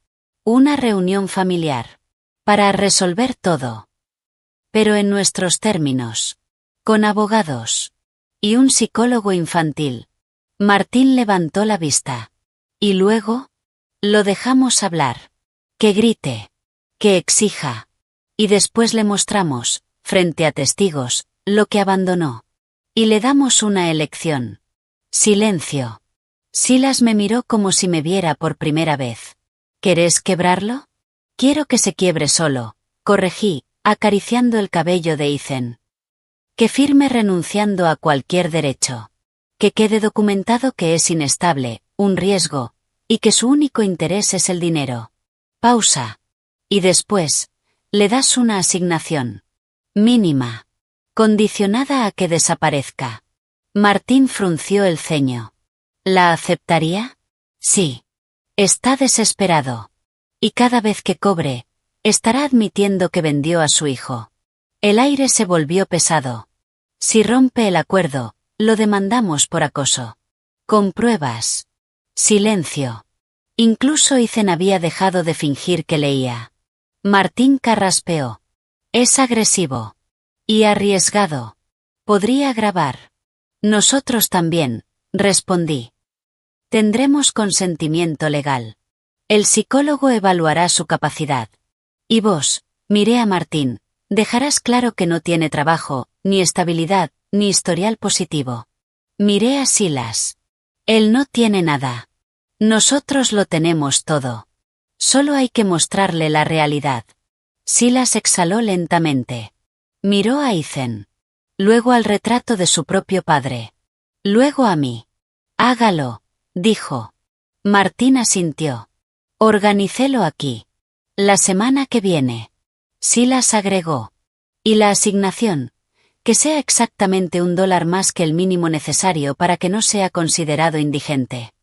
Una reunión familiar. Para resolver todo. Pero en nuestros términos. Con abogados. Y un psicólogo infantil. Martín levantó la vista. Y luego, lo dejamos hablar. Que grite. Que exija. Y después le mostramos, frente a testigos, lo que abandonó. Y le damos una elección. Silencio. Silas me miró como si me viera por primera vez. ¿Querés quebrarlo? Quiero que se quiebre solo, corregí, acariciando el cabello de Ethan. Que firme renunciando a cualquier derecho. Que quede documentado que es inestable, un riesgo, y que su único interés es el dinero. Pausa. Y después, le das una asignación. Mínima. Condicionada a que desaparezca. Martín frunció el ceño. ¿La aceptaría? Sí. Está desesperado. Y cada vez que cobre, estará admitiendo que vendió a su hijo. El aire se volvió pesado. Si rompe el acuerdo, lo demandamos por acoso. Con pruebas. Silencio. Incluso Ethan había dejado de fingir que leía. Martín carraspeó. Es agresivo. Y arriesgado. Podría grabar. Nosotros también, respondí. Tendremos consentimiento legal. El psicólogo evaluará su capacidad. Y vos, miré a Martín, dejarás claro que no tiene trabajo, ni estabilidad, ni historial positivo. Miré a Silas. Él no tiene nada. Nosotros lo tenemos todo. Solo hay que mostrarle la realidad. Silas exhaló lentamente. Miró a Ethan. Luego al retrato de su propio padre. Luego a mí. Hágalo, dijo. Martín asintió. Organicélo aquí. La semana que viene. Silas agregó. Y la asignación. Que sea exactamente $1 más que el mínimo necesario para que no sea considerado indigente.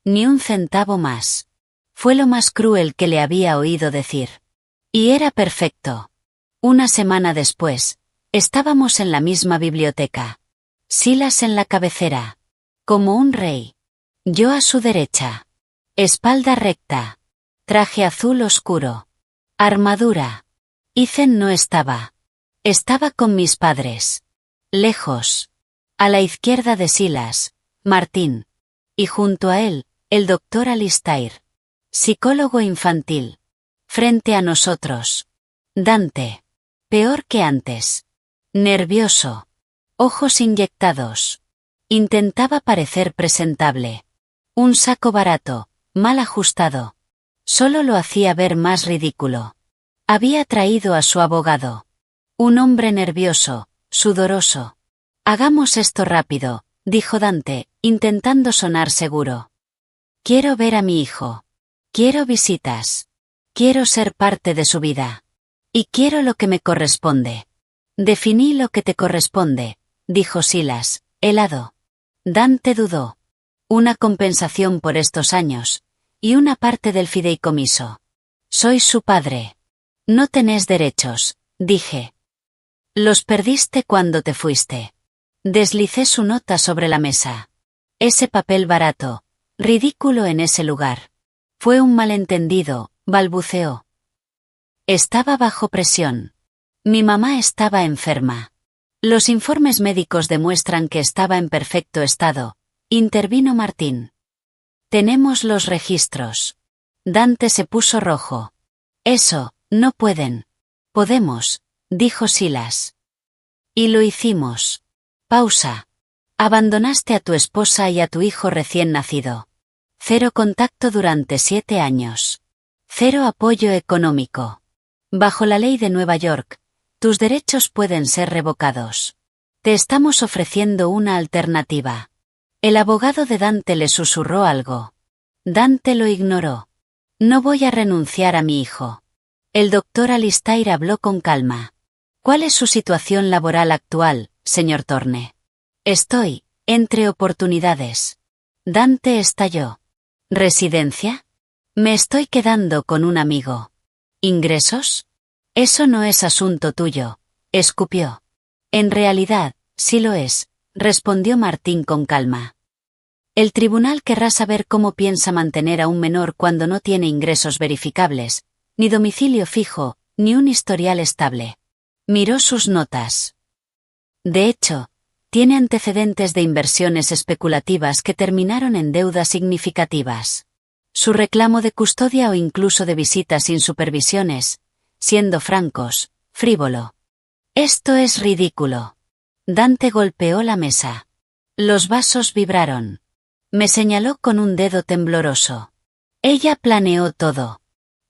Ni un centavo más. Fue lo más cruel que le había oído decir. Y era perfecto. Una semana después, estábamos en la misma biblioteca. Silas en la cabecera. Como un rey. Yo a su derecha. Espalda recta. Traje azul oscuro. Armadura. Ethan no estaba. Estaba con mis padres. Lejos. A la izquierda de Silas, Martín. Y junto a él, el doctor Alistair. Psicólogo infantil. Frente a nosotros. Dante. Peor que antes. Nervioso. Ojos inyectados. Intentaba parecer presentable. Un saco barato, mal ajustado. Solo lo hacía ver más ridículo. Había traído a su abogado. Un hombre nervioso, sudoroso. Hagamos esto rápido, dijo Dante, intentando sonar seguro. Quiero ver a mi hijo. Quiero visitas. Quiero ser parte de su vida. Y quiero lo que me corresponde. Definí lo que te corresponde, dijo Silas, helado. Dante dudó. Una compensación por estos años. Y una parte del fideicomiso. Soy su padre. No tenés derechos, dije. Los perdiste cuando te fuiste. Deslicé su nota sobre la mesa. Ese papel barato, ridículo en ese lugar. Fue un malentendido, balbuceó. Estaba bajo presión. Mi mamá estaba enferma. Los informes médicos demuestran que estaba en perfecto estado, intervino Martín. Tenemos los registros. Dante se puso rojo. Eso, no pueden. Podemos, dijo Silas. Y lo hicimos. Pausa. Abandonaste a tu esposa y a tu hijo recién nacido. 0 contacto durante 7 años. 0 apoyo económico. Bajo la ley de Nueva York, Tus derechos pueden ser revocados. Te estamos ofreciendo una alternativa. El abogado de Dante le susurró algo. Dante lo ignoró. No voy a renunciar a mi hijo. El doctor Alistair habló con calma. ¿Cuál es su situación laboral actual, señor Thorne? Estoy, entre oportunidades. Dante estalló. ¿Residencia? Me estoy quedando con un amigo. ¿Ingresos? Eso no es asunto tuyo, escupió. En realidad, sí lo es, respondió Martín con calma. El tribunal querrá saber cómo piensa mantener a un menor cuando no tiene ingresos verificables, ni domicilio fijo, ni un historial estable. Miró sus notas. De hecho, tiene antecedentes de inversiones especulativas que terminaron en deudas significativas. Su reclamo de custodia o incluso de visitas sin supervisiones, siendo francos, frívolo. Esto es ridículo. Dante golpeó la mesa. Los vasos vibraron. Me señaló con un dedo tembloroso. Ella planeó todo.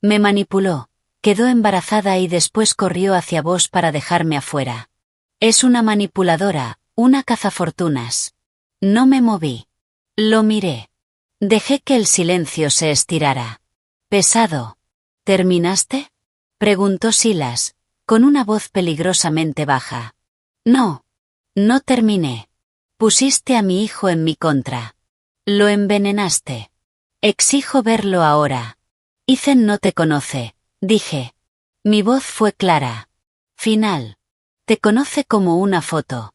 Me manipuló, quedó embarazada y después corrió hacia vos para dejarme afuera. Es una manipuladora, una cazafortunas. No me moví. Lo miré. Dejé que el silencio se estirara. Pesado. ¿Terminaste? Preguntó Silas, con una voz peligrosamente baja. No. No terminé. Pusiste a mi hijo en mi contra. Lo envenenaste. Exijo verlo ahora. Ethan no te conoce, dije. Mi voz fue clara. Final. Te conoce como una foto.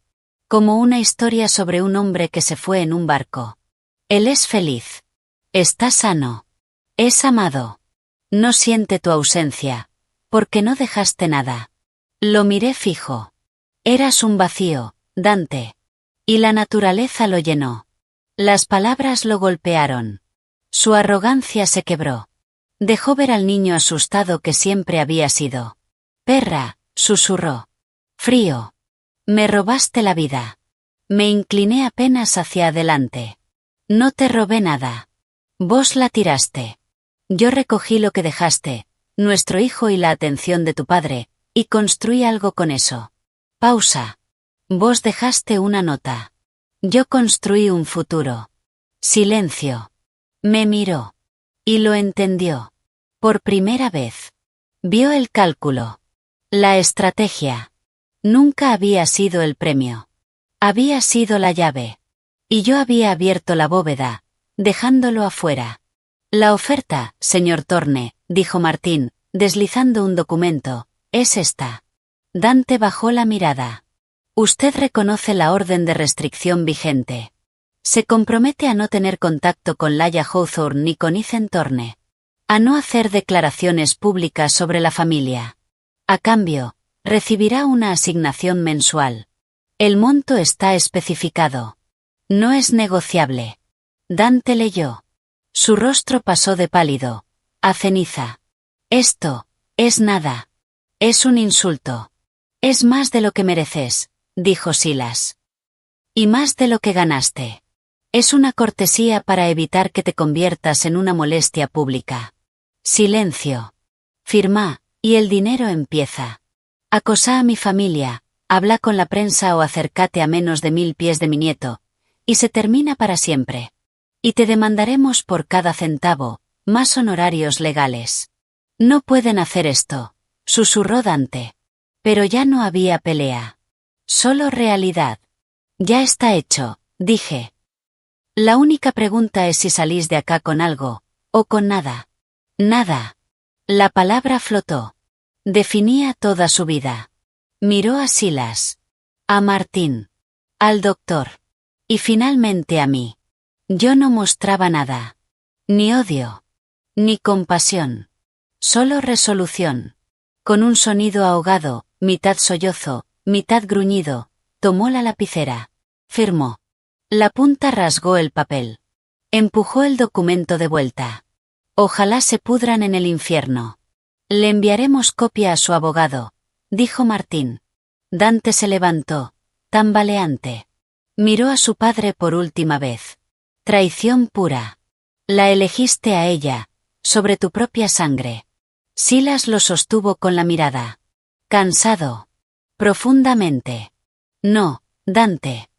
Como una historia sobre un hombre que se fue en un barco. Él es feliz. Está sano. Es amado. No siente tu ausencia, porque no dejaste nada. Lo miré fijo. Eras un vacío, Dante. Y la naturaleza lo llenó. Las palabras lo golpearon. Su arrogancia se quebró. Dejó ver al niño asustado que siempre había sido. Perra, susurró. Frío. Me robaste la vida. Me incliné apenas hacia adelante. No te robé nada. Vos la tiraste. Yo recogí lo que dejaste, nuestro hijo y la atención de tu padre, y construí algo con eso. Pausa. Vos dejaste una nota. Yo construí un futuro. Silencio. Me miró. Y lo entendió. Por primera vez. Vio el cálculo. La estrategia. Nunca había sido el premio. Había sido la llave. Y yo había abierto la bóveda, dejándolo afuera. La oferta, señor Thorne, dijo Martín, deslizando un documento, es esta. Dante bajó la mirada. Usted reconoce la orden de restricción vigente. Se compromete a no tener contacto con Laia Hawthorne ni con Ethan Thorne. A no hacer declaraciones públicas sobre la familia. A cambio, recibirá una asignación mensual. El monto está especificado. No es negociable. Dante leyó. Su rostro pasó de pálido a ceniza. Esto es nada. Es un insulto. Es más de lo que mereces, dijo Silas. Y más de lo que ganaste. Es una cortesía para evitar que te conviertas en una molestia pública. Silencio. Firma, y el dinero empieza. Acosá a mi familia, habla con la prensa o acércate a menos de 1000 pies de mi nieto, y se termina para siempre. Y te demandaremos por cada centavo, más honorarios legales. No pueden hacer esto, susurró Dante. Pero ya no había pelea. Solo realidad. Ya está hecho, dije. La única pregunta es si salís de acá con algo, o con nada. Nada. La palabra flotó. Definía toda su vida. Miró a Silas. A Martín. Al doctor. Y finalmente a mí. Yo no mostraba nada. Ni odio. Ni compasión. Solo resolución. Con un sonido ahogado, mitad sollozo, mitad gruñido, tomó la lapicera. Firmó. La punta rasgó el papel. Empujó el documento de vuelta. Ojalá se pudran en el infierno. Le enviaremos copia a su abogado, dijo Martín. Dante se levantó, tambaleante. Miró a su padre por última vez. Traición pura. La elegiste a ella, sobre tu propia sangre. Silas lo sostuvo con la mirada. Cansado. Profundamente. No, Dante.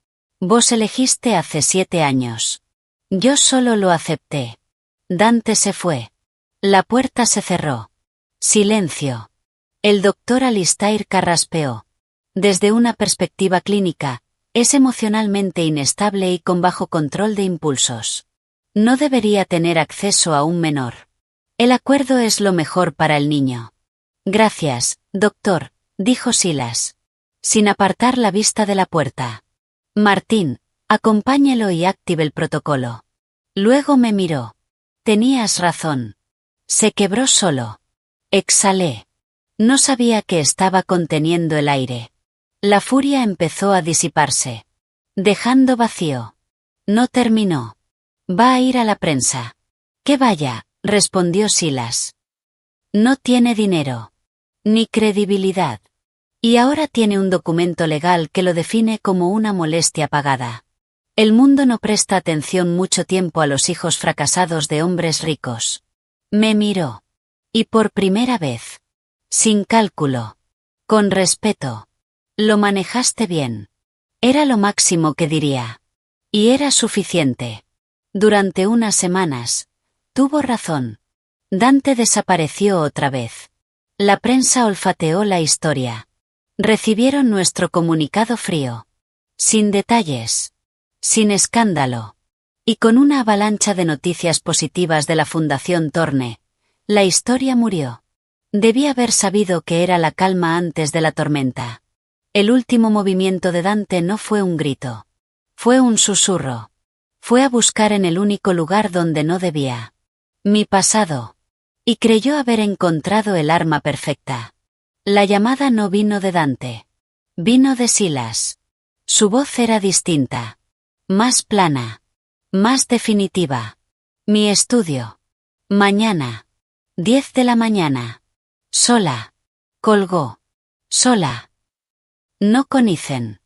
Vos elegiste hace 7 años. Yo solo lo acepté. Dante se fue. La puerta se cerró. Silencio. El doctor Alistair carraspeó. Desde una perspectiva clínica, es emocionalmente inestable y con bajo control de impulsos. No debería tener acceso a un menor. El acuerdo es lo mejor para el niño. Gracias, doctor, dijo Silas, sin apartar la vista de la puerta. Martín, acompáñelo y active el protocolo. Luego me miró. Tenías razón. Se quebró solo. Exhalé. No sabía que estaba conteniendo el aire. La furia empezó a disiparse, dejando vacío. No terminó. Va a ir a la prensa. Que vaya, respondió Silas. No tiene dinero. Ni credibilidad. Y ahora tiene un documento legal que lo define como una molestia pagada. El mundo no presta atención mucho tiempo a los hijos fracasados de hombres ricos. Me miró. Y por primera vez. Sin cálculo. Con respeto. Lo manejaste bien. Era lo máximo que diría. Y era suficiente. Durante unas semanas. Tuvo razón. Dante desapareció otra vez. La prensa olfateó la historia. Recibieron nuestro comunicado frío. Sin detalles. Sin escándalo. Y con una avalancha de noticias positivas de la Fundación Thorne. La historia murió. Debí haber sabido que era la calma antes de la tormenta. El último movimiento de Dante no fue un grito. Fue un susurro. Fue a buscar en el único lugar donde no debía. Mi pasado. Y creyó haber encontrado el arma perfecta. La llamada no vino de Dante. Vino de Silas. Su voz era distinta. Más plana. Más definitiva. Mi estudio. Mañana. 10 de la mañana. Sola. Colgó. Sola. No con Ethan.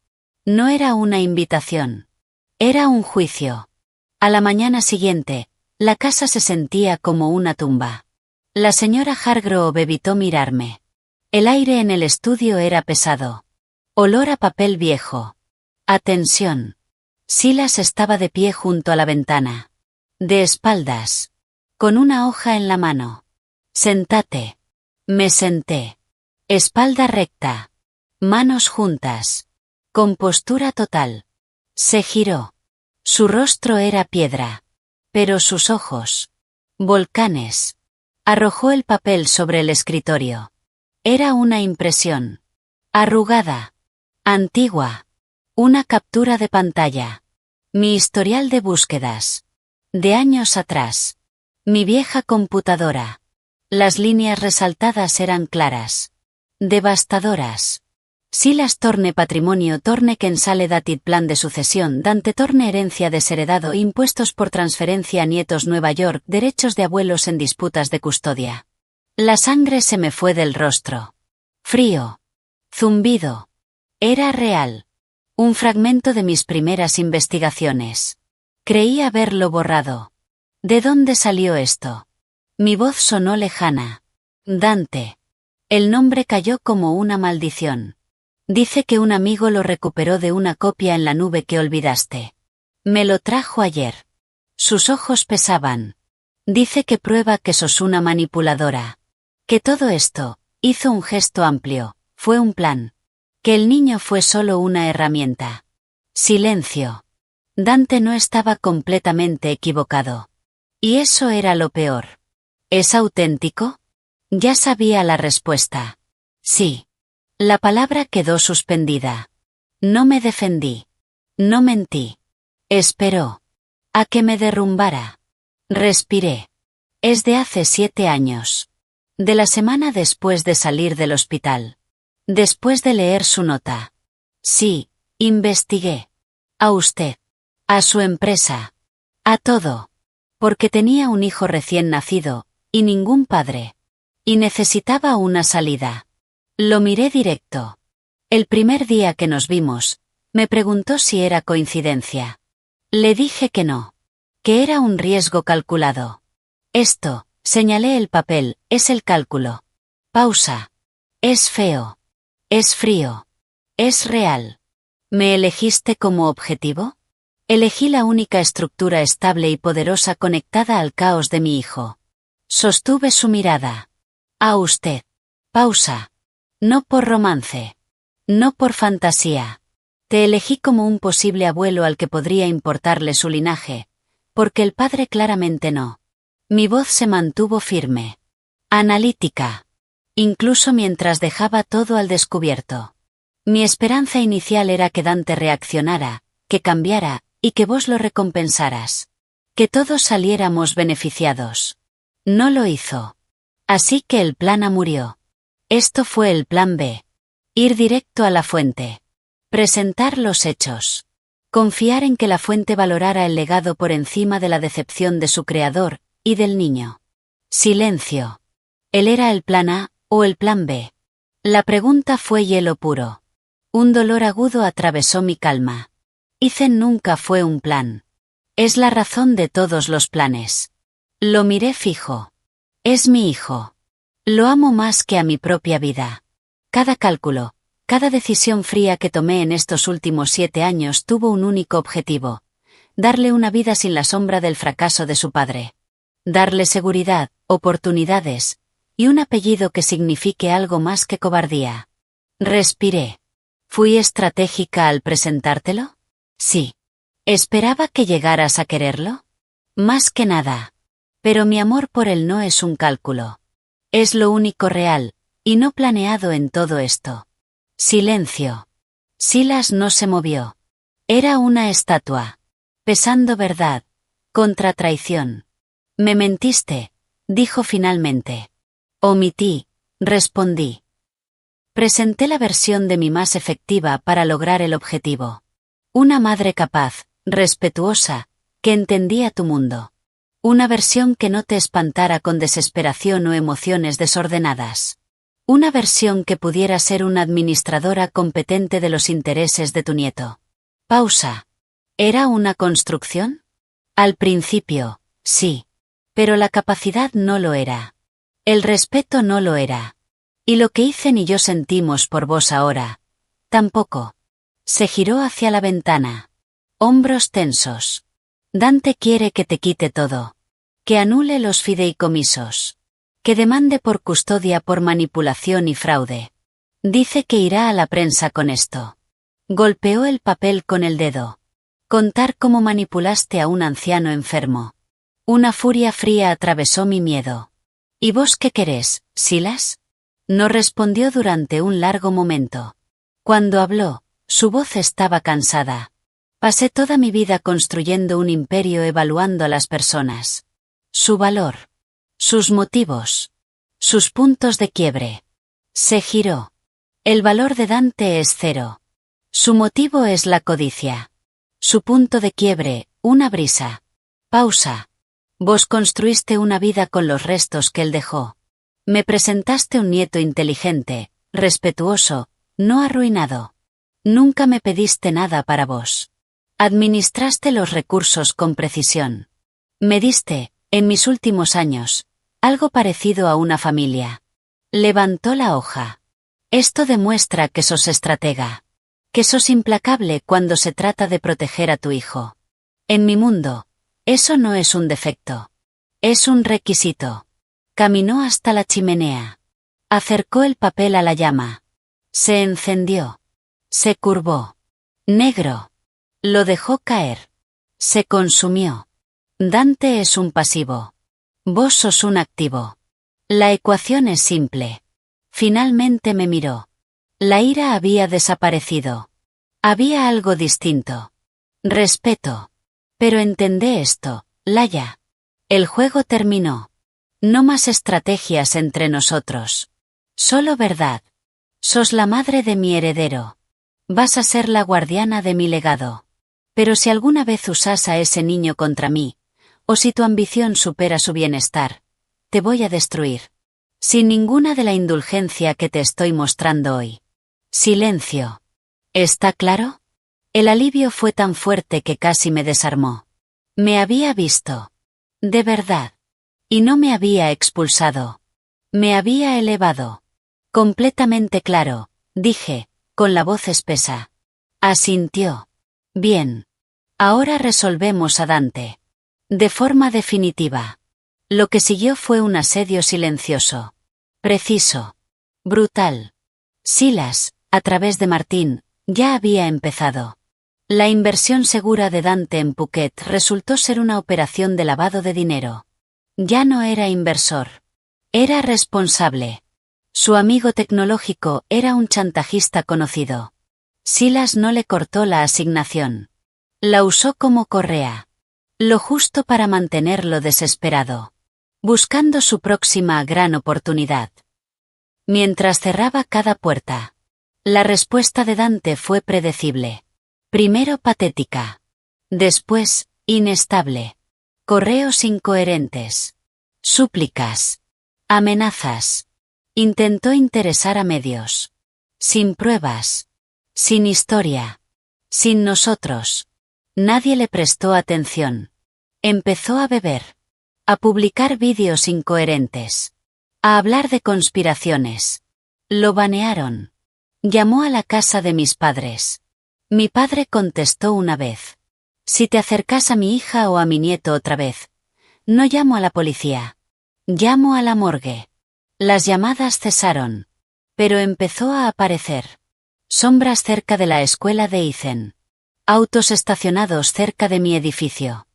No era una invitación. Era un juicio. A la mañana siguiente, la casa se sentía como una tumba. La señora Hargrove evitó mirarme. El aire en el estudio era pesado. Olor a papel viejo. A tensión. Silas estaba de pie junto a la ventana. De espaldas. Con una hoja en la mano. Sentate. Me senté. Espalda recta. Manos juntas. Compostura total. Se giró. Su rostro era piedra. Pero sus ojos. Volcanes. Arrojó el papel sobre el escritorio. Era una impresión. Arrugada. Antigua. Una captura de pantalla. Mi historial de búsquedas. De años atrás. Mi vieja computadora. Las líneas resaltadas eran claras. Devastadoras. Silas Thorne patrimonio Thorne Kensale dated plan de sucesión Dante Thorne herencia desheredado impuestos por transferencia a nietos Nueva York derechos de abuelos en disputas de custodia. La sangre se me fue del rostro. Frío. Zumbido. Era real. Un fragmento de mis primeras investigaciones. Creí haberlo borrado. ¿De dónde salió esto? Mi voz sonó lejana. Dante. El nombre cayó como una maldición. Dice que un amigo lo recuperó de una copia en la nube que olvidaste. Me lo trajo ayer. Sus ojos pesaban. Dice que prueba que sos una manipuladora. Que todo esto, hizo un gesto amplio, fue un plan. Que el niño fue solo una herramienta. Silencio. Dante no estaba completamente equivocado. Y eso era lo peor. ¿Es auténtico? Ya sabía la respuesta. Sí. La palabra quedó suspendida. No me defendí. No mentí. Esperó. A que me derrumbara. Respiré. Es de hace 7 años. De la semana después de salir del hospital. Después de leer su nota. Sí, investigué. A usted. A su empresa. A todo. Porque tenía un hijo recién nacido, y ningún padre. Y necesitaba una salida. Lo miré directo. El primer día que nos vimos, me preguntó si era coincidencia. Le dije que no. Que era un riesgo calculado. Esto, señalé el papel, es el cálculo. Pausa. Es feo. Es frío. Es real. ¿Me elegiste como objetivo? Elegí la única estructura estable y poderosa conectada al caos de mi hijo. Sostuve su mirada. A usted. Pausa. No por romance. No por fantasía. Te elegí como un posible abuelo al que podría importarle su linaje, porque el padre claramente no. Mi voz se mantuvo firme. Analítica. Incluso mientras dejaba todo al descubierto. Mi esperanza inicial era que Dante reaccionara, que cambiara, y que vos lo recompensaras. Que todos saliéramos beneficiados. No lo hizo. Así que el plan A murió. Esto fue el plan B. Ir directo a la fuente. Presentar los hechos. Confiar en que la fuente valorara el legado por encima de la decepción de su creador, y del niño. Silencio. ¿Él era el plan A, o el plan B? La pregunta fue hielo puro. Un dolor agudo atravesó mi calma. Ethan nunca fue un plan. Es la razón de todos los planes. Lo miré fijo. Es mi hijo. Lo amo más que a mi propia vida. Cada cálculo, cada decisión fría que tomé en estos últimos 7 años tuvo un único objetivo: darle una vida sin la sombra del fracaso de su padre. Darle seguridad, oportunidades, y un apellido que signifique algo más que cobardía. Respiré. ¿Fui estratégica al presentártelo? Sí. ¿Esperaba que llegaras a quererlo? Más que nada. Pero mi amor por él no es un cálculo. Es lo único real, y no planeado en todo esto. Silencio. Silas no se movió. Era una estatua. Pesando verdad. Contra traición. Me mentiste, dijo finalmente. Omití, respondí. Presenté la versión de mí más efectiva para lograr el objetivo. Una madre capaz, respetuosa, que entendía tu mundo. Una versión que no te espantara con desesperación o emociones desordenadas. Una versión que pudiera ser una administradora competente de los intereses de tu nieto. Pausa. ¿Era una construcción? Al principio, sí. Pero la capacidad no lo era. El respeto no lo era. Y lo que Ethan y yo sentimos por vos ahora, tampoco. Se giró hacia la ventana. Hombros tensos. Dante quiere que te quite todo. Que anule los fideicomisos. Que demande por custodia por manipulación y fraude. Dice que irá a la prensa con esto. Golpeó el papel con el dedo. Contar cómo manipulaste a un anciano enfermo. Una furia fría atravesó mi miedo. ¿Y vos qué querés, Silas? No respondió durante un largo momento. Cuando habló, su voz estaba cansada. Pasé toda mi vida construyendo un imperio evaluando a las personas. Su valor. Sus motivos. Sus puntos de quiebre. Se giró. El valor de Dante es 0. Su motivo es la codicia. Su punto de quiebre, una brisa. Pausa. Vos construiste una vida con los restos que él dejó. Me presentaste un nieto inteligente, respetuoso, no arruinado. Nunca me pediste nada para vos. Administraste los recursos con precisión. Me diste, en mis últimos años, algo parecido a una familia. Levantó la hoja. Esto demuestra que sos estratega. Que sos implacable cuando se trata de proteger a tu hijo. En mi mundo, eso no es un defecto. Es un requisito. Caminó hasta la chimenea. Acercó el papel a la llama. Se encendió. Se curvó. Negro. Lo dejó caer. Se consumió. Dante es un pasivo. Vos sos un activo. La ecuación es simple. Finalmente me miró. La ira había desaparecido. Había algo distinto. Respeto. Pero entendé esto, Laia. El juego terminó. No más estrategias entre nosotros. Solo verdad. Sos la madre de mi heredero. Vas a ser la guardiana de mi legado. Pero si alguna vez usas a ese niño contra mí, o si tu ambición supera su bienestar, te voy a destruir. Sin ninguna de la indulgencia que te estoy mostrando hoy. Silencio. ¿Está claro? El alivio fue tan fuerte que casi me desarmó. Me había visto. De verdad. Y no me había expulsado. Me había elevado. Completamente claro, dije, con la voz espesa. Asintió. Bien. Ahora resolvemos a Dante. De forma definitiva. Lo que siguió fue un asedio silencioso. Preciso. Brutal. Silas, a través de Martín, ya había empezado. La inversión segura de Dante en Phuket resultó ser una operación de lavado de dinero. Ya no era inversor. Era responsable. Su amigo tecnológico era un chantajista conocido. Silas no le cortó la asignación. La usó como correa. Lo justo para mantenerlo desesperado. Buscando su próxima gran oportunidad. Mientras cerraba cada puerta. La respuesta de Dante fue predecible. Primero patética. Después, inestable. Correos incoherentes. Súplicas. Amenazas. Intentó interesar a medios. Sin pruebas. Sin historia. Sin nosotros. Nadie le prestó atención. Empezó a beber. A publicar vídeos incoherentes. A hablar de conspiraciones. Lo banearon. Llamó a la casa de mis padres. Mi padre contestó una vez. Si te acercas a mi hija o a mi nieto otra vez, no llamo a la policía. Llamo a la morgue. Las llamadas cesaron. Pero empezó a aparecer. Sombras cerca de la escuela de Ethan. Autos estacionados cerca de mi edificio.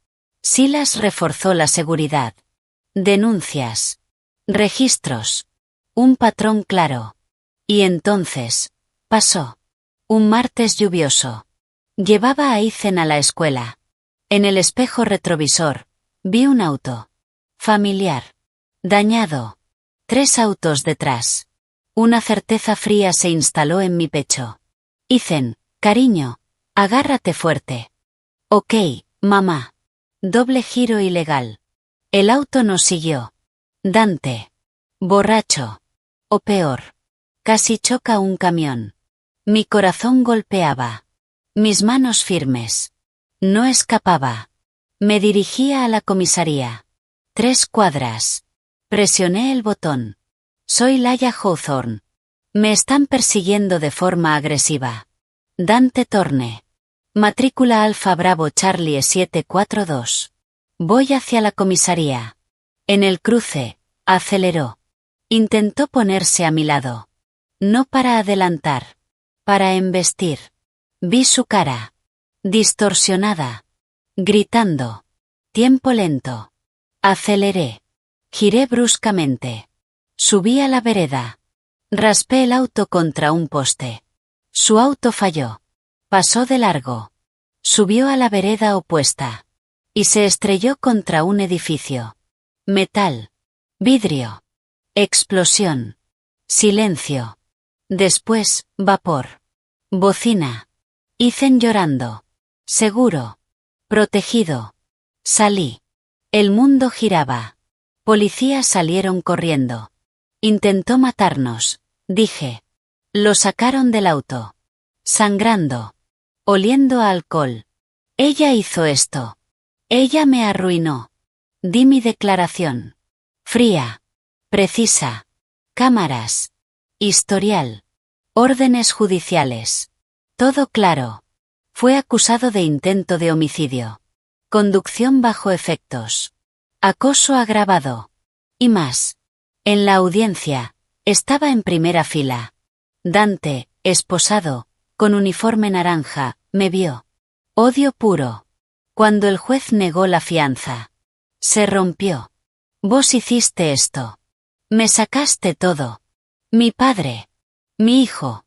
Silas reforzó la seguridad. Denuncias. Registros. Un patrón claro. Y entonces, pasó. Un martes lluvioso. Llevaba a Ethan a la escuela. En el espejo retrovisor, vi un auto. Familiar. Dañado. 3 autos detrás. Una certeza fría se instaló en mi pecho. Ethan, cariño, agárrate fuerte. Ok, mamá. Doble giro ilegal. El auto nos siguió. Dante. Borracho. O peor. Casi choca un camión. Mi corazón golpeaba. Mis manos firmes. No escapaba. Me dirigía a la comisaría. 3 cuadras. Presioné el botón. Soy Laia Hawthorne. Me están persiguiendo de forma agresiva. Dante Thorne. Matrícula Alfa Bravo Charlie 742. Voy hacia la comisaría. En el cruce, aceleró. Intentó ponerse a mi lado. No para adelantar. Para embestir. Vi su cara. Distorsionada. Gritando. Tiempo lento. Aceleré. Giré bruscamente. Subí a la vereda. Raspé el auto contra un poste. Su auto falló. Pasó de largo. Subió a la vereda opuesta. Y se estrelló contra un edificio. Metal. Vidrio. Explosión. Silencio. Después, vapor. Bocina. Ethan llorando. Seguro. Protegido. Salí. El mundo giraba. Policías salieron corriendo. Intentó matarnos, dije. Lo sacaron del auto. Sangrando. Oliendo a alcohol. Ella hizo esto. Ella me arruinó. Di mi declaración. Fría. Precisa. Cámaras. Historial. Órdenes judiciales. Todo claro. Fue acusado de intento de homicidio. Conducción bajo efectos. Acoso agravado. Y más. En la audiencia, estaba en primera fila. Dante, esposado, con uniforme naranja, me vio. Odio puro. Cuando el juez negó la fianza. Se rompió. Vos hiciste esto. Me sacaste todo. Mi padre. Mi hijo.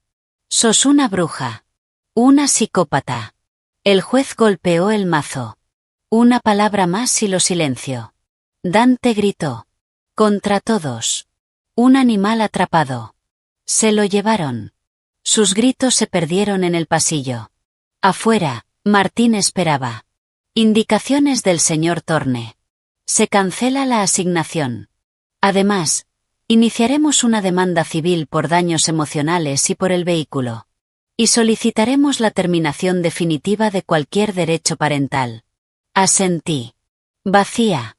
Sos una bruja. Una psicópata. El juez golpeó el mazo. Una palabra más y lo silenció. Dante gritó. Contra todos. Un animal atrapado. Se lo llevaron. Sus gritos se perdieron en el pasillo. Afuera, Martín esperaba. Indicaciones del señor Thorne. Se cancela la asignación. Además, iniciaremos una demanda civil por daños emocionales y por el vehículo. Y solicitaremos la terminación definitiva de cualquier derecho parental. Asentí. Vacía.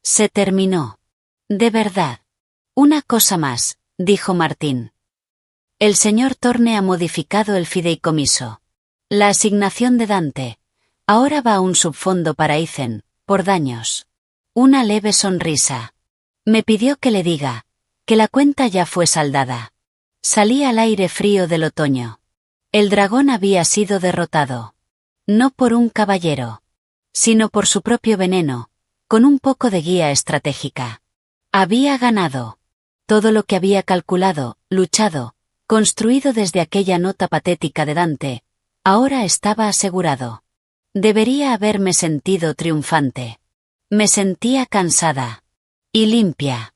Se terminó. De verdad. Una cosa más, dijo Martín. El señor Thorne ha modificado el fideicomiso. La asignación de Dante. Ahora va a un subfondo para Ethan, por daños. Una leve sonrisa. Me pidió que le diga que la cuenta ya fue saldada. Salí al aire frío del otoño. El dragón había sido derrotado. No por un caballero, sino por su propio veneno, con un poco de guía estratégica. Había ganado. Todo lo que había calculado, luchado, construido desde aquella nota patética de Dante, ahora estaba asegurado. Debería haberme sentido triunfante. Me sentía cansada. Y limpia.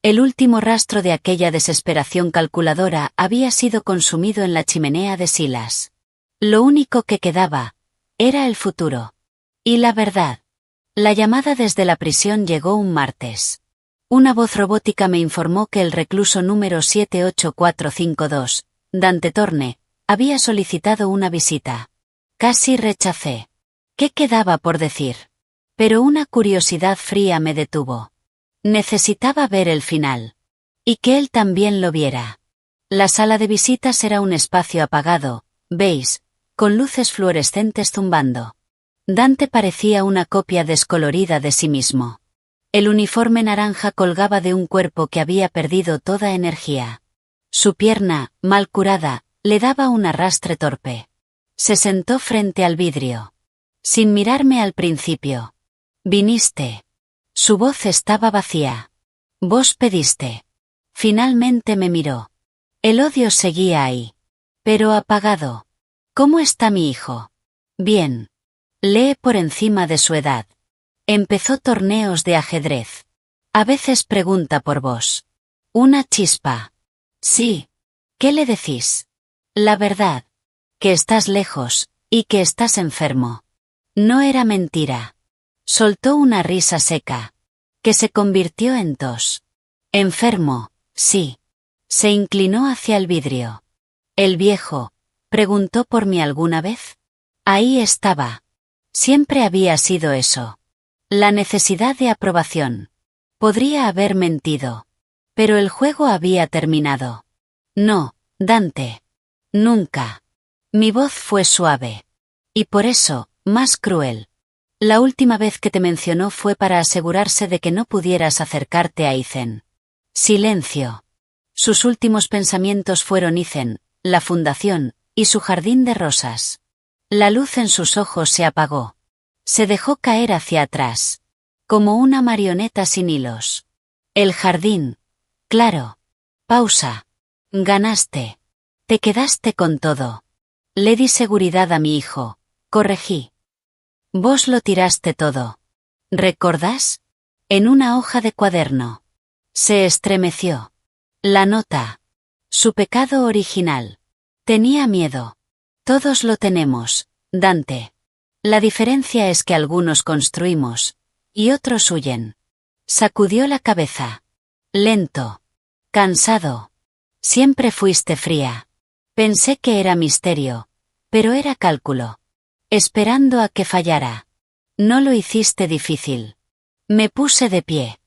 El último rastro de aquella desesperación calculadora había sido consumido en la chimenea de Silas. Lo único que quedaba era el futuro. Y la verdad. La llamada desde la prisión llegó un martes. Una voz robótica me informó que el recluso número 78452, Dante Thorne, había solicitado una visita. Casi rechacé. ¿Qué quedaba por decir? Pero una curiosidad fría me detuvo. Necesitaba ver el final. Y que él también lo viera. La sala de visitas era un espacio apagado, beige, con luces fluorescentes zumbando. Dante parecía una copia descolorida de sí mismo. El uniforme naranja colgaba de un cuerpo que había perdido toda energía. Su pierna, mal curada, le daba un arrastre torpe. Se sentó frente al vidrio. Sin mirarme al principio. Viniste. Su voz estaba vacía. Vos pediste. Finalmente me miró. El odio seguía ahí. Pero apagado. ¿Cómo está mi hijo? Bien. Lee por encima de su edad. Empezó torneos de ajedrez. A veces pregunta por vos. Una chispa. Sí. ¿Qué le decís? La verdad. Que estás lejos, y que estás enfermo. No era mentira. Soltó una risa seca, que se convirtió en tos. Enfermo, sí. Se inclinó hacia el vidrio. ¿El viejo preguntó por mí alguna vez? Ahí estaba. Siempre había sido eso. La necesidad de aprobación. Podría haber mentido. Pero el juego había terminado. No, Dante. Nunca. Mi voz fue suave. Y por eso, más cruel. La última vez que te mencionó fue para asegurarse de que no pudieras acercarte a Ethan. Silencio. Sus últimos pensamientos fueron Ethan, la fundación, y su jardín de rosas. La luz en sus ojos se apagó. Se dejó caer hacia atrás. Como una marioneta sin hilos. El jardín. Claro. Pausa. Ganaste. Te quedaste con todo. Le di seguridad a mi hijo. Corregí. Vos lo tiraste todo. ¿Recordás? En una hoja de cuaderno. Se estremeció. La nota. Su pecado original. Tenía miedo. Todos lo tenemos, Dante. La diferencia es que algunos construimos, y otros huyen. Sacudió la cabeza. Lento. Cansado. Siempre fuiste fría. Pensé que era misterio, pero era cálculo. Esperando a que fallara. No lo hiciste difícil. Me puse de pie.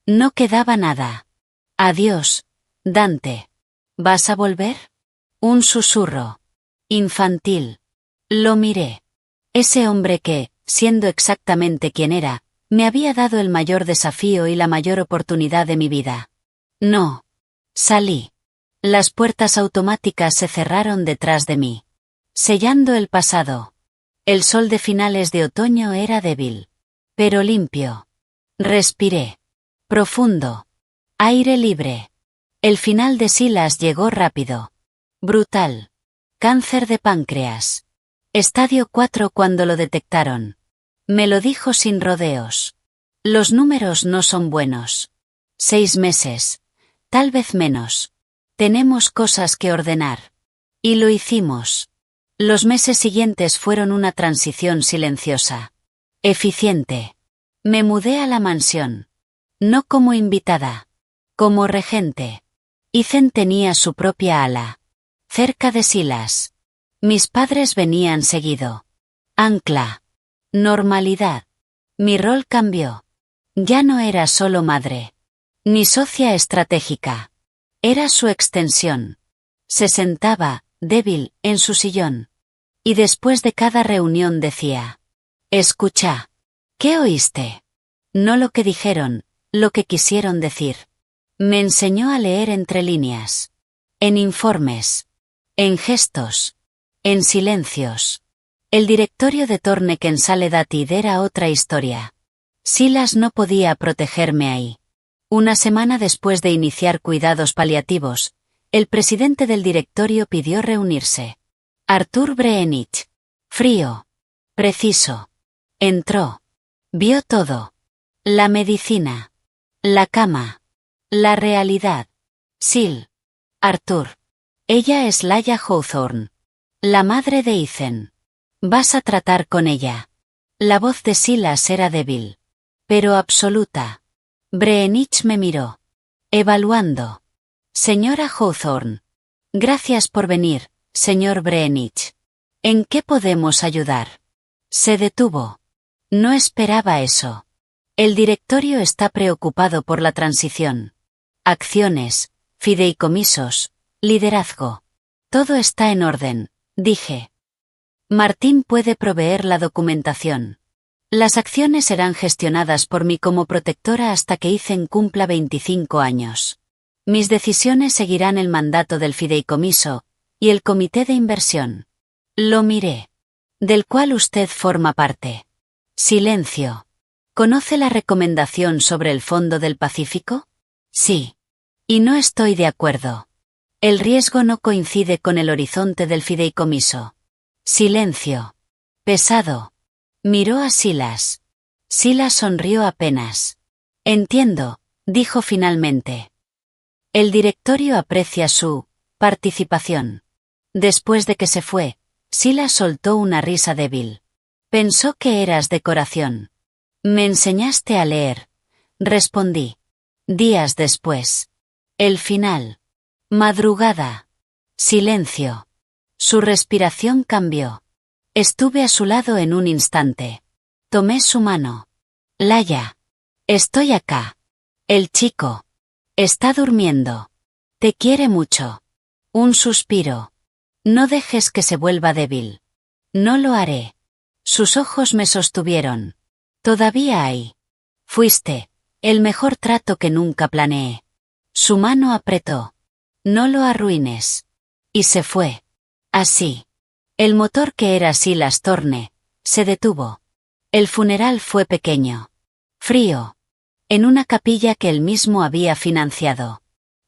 No quedaba nada. Adiós, Dante. ¿Vas a volver? Un susurro. Infantil. Lo miré. Ese hombre que, siendo exactamente quien era, me había dado el mayor desafío y la mayor oportunidad de mi vida. No. Salí. Las puertas automáticas se cerraron detrás de mí. Sellando el pasado. El sol de finales de otoño era débil. Pero limpio. Respiré. Profundo. Aire libre. El final de Silas llegó rápido. Brutal. Cáncer de páncreas. Estadio 4 cuando lo detectaron. Me lo dijo sin rodeos. Los números no son buenos. 6 meses. Tal vez menos. Tenemos cosas que ordenar. Y lo hicimos. Los meses siguientes fueron una transición silenciosa. Eficiente. Me mudé a la mansión. No como invitada. Como regente. Ethan tenía su propia ala. Cerca de Silas. Mis padres venían seguido. Ancla. Normalidad. Mi rol cambió. Ya no era solo madre. Ni socia estratégica. Era su extensión. Se sentaba, débil, en su sillón. Y después de cada reunión decía: «Escucha. ¿Qué oíste?» No lo que dijeron, lo que quisieron decir. Me enseñó a leer entre líneas. En informes. En gestos. En silencios. El directorio de Torneken-Sale Dated era otra historia. Silas no podía protegerme ahí. Una semana después de iniciar cuidados paliativos, el presidente del directorio pidió reunirse. Arthur Breenich. Frío. Preciso. Entró. Vio todo. La medicina. La cama. La realidad. Sil. Arthur. Ella es Laia Hawthorne. La madre de Ethan. Vas a tratar con ella. La voz de Silas era débil. Pero absoluta. Breenich me miró. Evaluando. Señora Hawthorne. Gracias por venir, señor Breenich. ¿En qué podemos ayudar? Se detuvo. No esperaba eso. El directorio está preocupado por la transición. Acciones, fideicomisos, liderazgo. Todo está en orden, dije. Martín puede proveer la documentación. Las acciones serán gestionadas por mí como protectora hasta que Ethan cumpla 25 años. Mis decisiones seguirán el mandato del fideicomiso y el comité de inversión. Lo miré. Del cual usted forma parte. Silencio. ¿Conoce la recomendación sobre el Fondo del Pacífico? Sí. Y no estoy de acuerdo. El riesgo no coincide con el horizonte del fideicomiso. Silencio. Pesado. Miró a Silas. Silas sonrió apenas. Entiendo, dijo finalmente. El directorio aprecia su participación. Después de que se fue, Silas soltó una risa débil. Pensó que eras decoración. Me enseñaste a leer. Respondí. Días después. El final. Madrugada. Silencio. Su respiración cambió. Estuve a su lado en un instante. Tomé su mano. Laia. Estoy acá. El chico. Está durmiendo. Te quiere mucho. Un suspiro. No dejes que se vuelva débil. No lo haré. Sus ojos me sostuvieron. Todavía hay. Fuiste. El mejor trato que nunca planeé. Su mano apretó. No lo arruines. Y se fue. Así. El motor que era Silas Thorne se detuvo. El funeral fue pequeño. Frío. En una capilla que él mismo había financiado.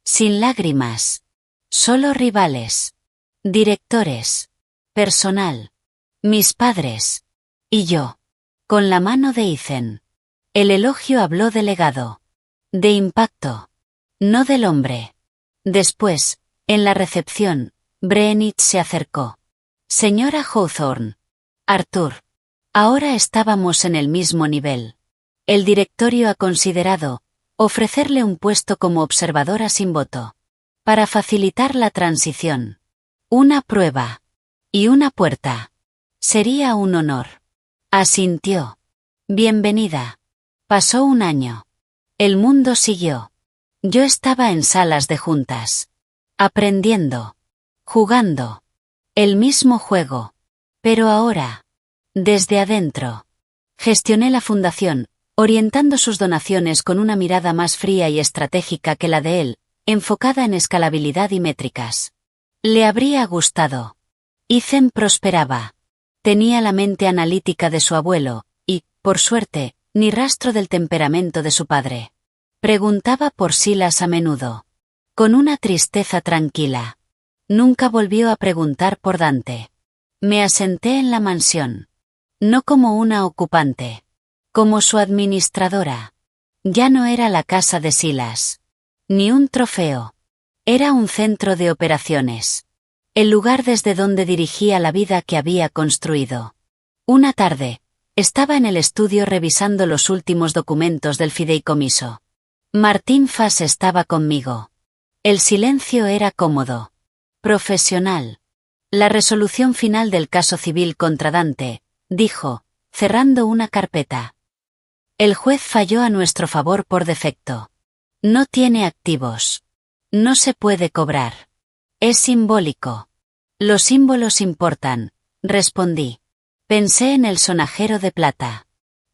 Sin lágrimas. Solo rivales. Directores. Personal. Mis padres. Y yo. Con la mano de Ethan. El elogio habló de legado. De impacto. No del hombre. Después, en la recepción, Breenich se acercó. Señora Hawthorne. Arthur. Ahora estábamos en el mismo nivel. El directorio ha considerado ofrecerle un puesto como observadora sin voto. Para facilitar la transición. Una prueba. Y una puerta. Sería un honor. Asintió. Bienvenida. Pasó un año. El mundo siguió. Yo estaba en salas de juntas. Aprendiendo. Jugando. El mismo juego. Pero ahora. Desde adentro. Gestioné la fundación, orientando sus donaciones con una mirada más fría y estratégica que la de él, enfocada en escalabilidad y métricas. Le habría gustado. Ethan prosperaba. Tenía la mente analítica de su abuelo, y, por suerte, ni rastro del temperamento de su padre. Preguntaba por Silas a menudo. Con una tristeza tranquila. Nunca volvió a preguntar por Dante. Me asenté en la mansión. No como una ocupante. Como su administradora. Ya no era la casa de Silas. Ni un trofeo. Era un centro de operaciones. El lugar desde donde dirigía la vida que había construido. Una tarde, estaba en el estudio revisando los últimos documentos del fideicomiso. Martín Fass estaba conmigo. El silencio era cómodo. Profesional. La resolución final del caso civil contra Dante, dijo, cerrando una carpeta. El juez falló a nuestro favor por defecto. No tiene activos. No se puede cobrar. Es simbólico. Los símbolos importan, respondí. Pensé en el sonajero de plata.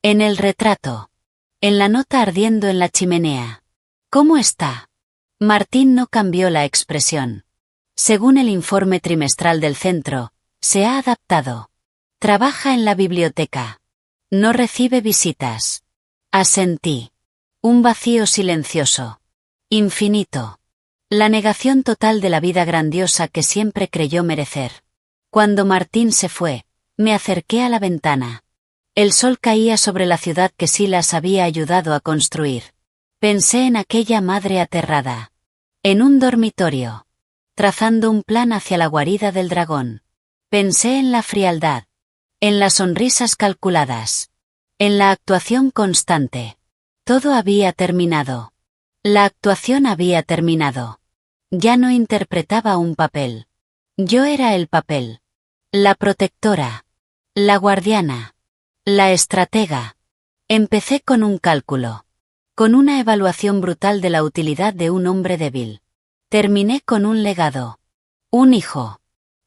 En el retrato. En la nota ardiendo en la chimenea. ¿Cómo está? Martín no cambió la expresión. Según el informe trimestral del centro, se ha adaptado. Trabaja en la biblioteca. No recibe visitas. Asentí. Un vacío silencioso. Infinito. La negación total de la vida grandiosa que siempre creyó merecer. Cuando Martín se fue, me acerqué a la ventana. El sol caía sobre la ciudad que Silas había ayudado a construir. Pensé en aquella madre aterrada. En un dormitorio. Trazando un plan hacia la guarida del dragón. Pensé en la frialdad. En las sonrisas calculadas. En la actuación constante. Todo había terminado. La actuación había terminado. Ya no interpretaba un papel. Yo era el papel. La protectora. La guardiana. La estratega. Empecé con un cálculo. Con una evaluación brutal de la utilidad de un hombre débil. Terminé con un legado. Un hijo.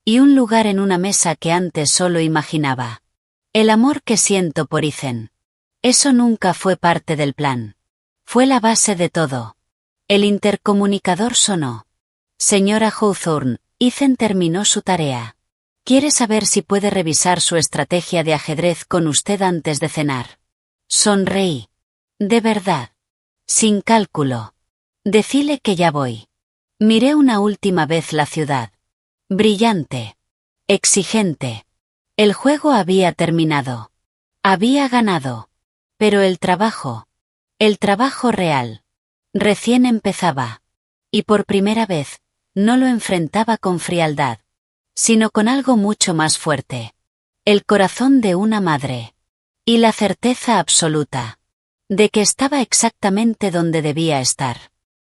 Y un lugar en una mesa que antes solo imaginaba. El amor que siento por Ethan. Eso nunca fue parte del plan. Fue la base de todo. El intercomunicador sonó. Señora Hawthorne, Ethan terminó su tarea. ¿Quiere saber si puede revisar su estrategia de ajedrez con usted antes de cenar? Sonreí. De verdad. Sin cálculo. Decile que ya voy. Miré una última vez la ciudad. Brillante. Exigente. El juego había terminado. Había ganado. Pero el trabajo real, recién empezaba. Y por primera vez, no lo enfrentaba con frialdad, sino con algo mucho más fuerte. El corazón de una madre. Y la certeza absoluta. De que estaba exactamente donde debía estar.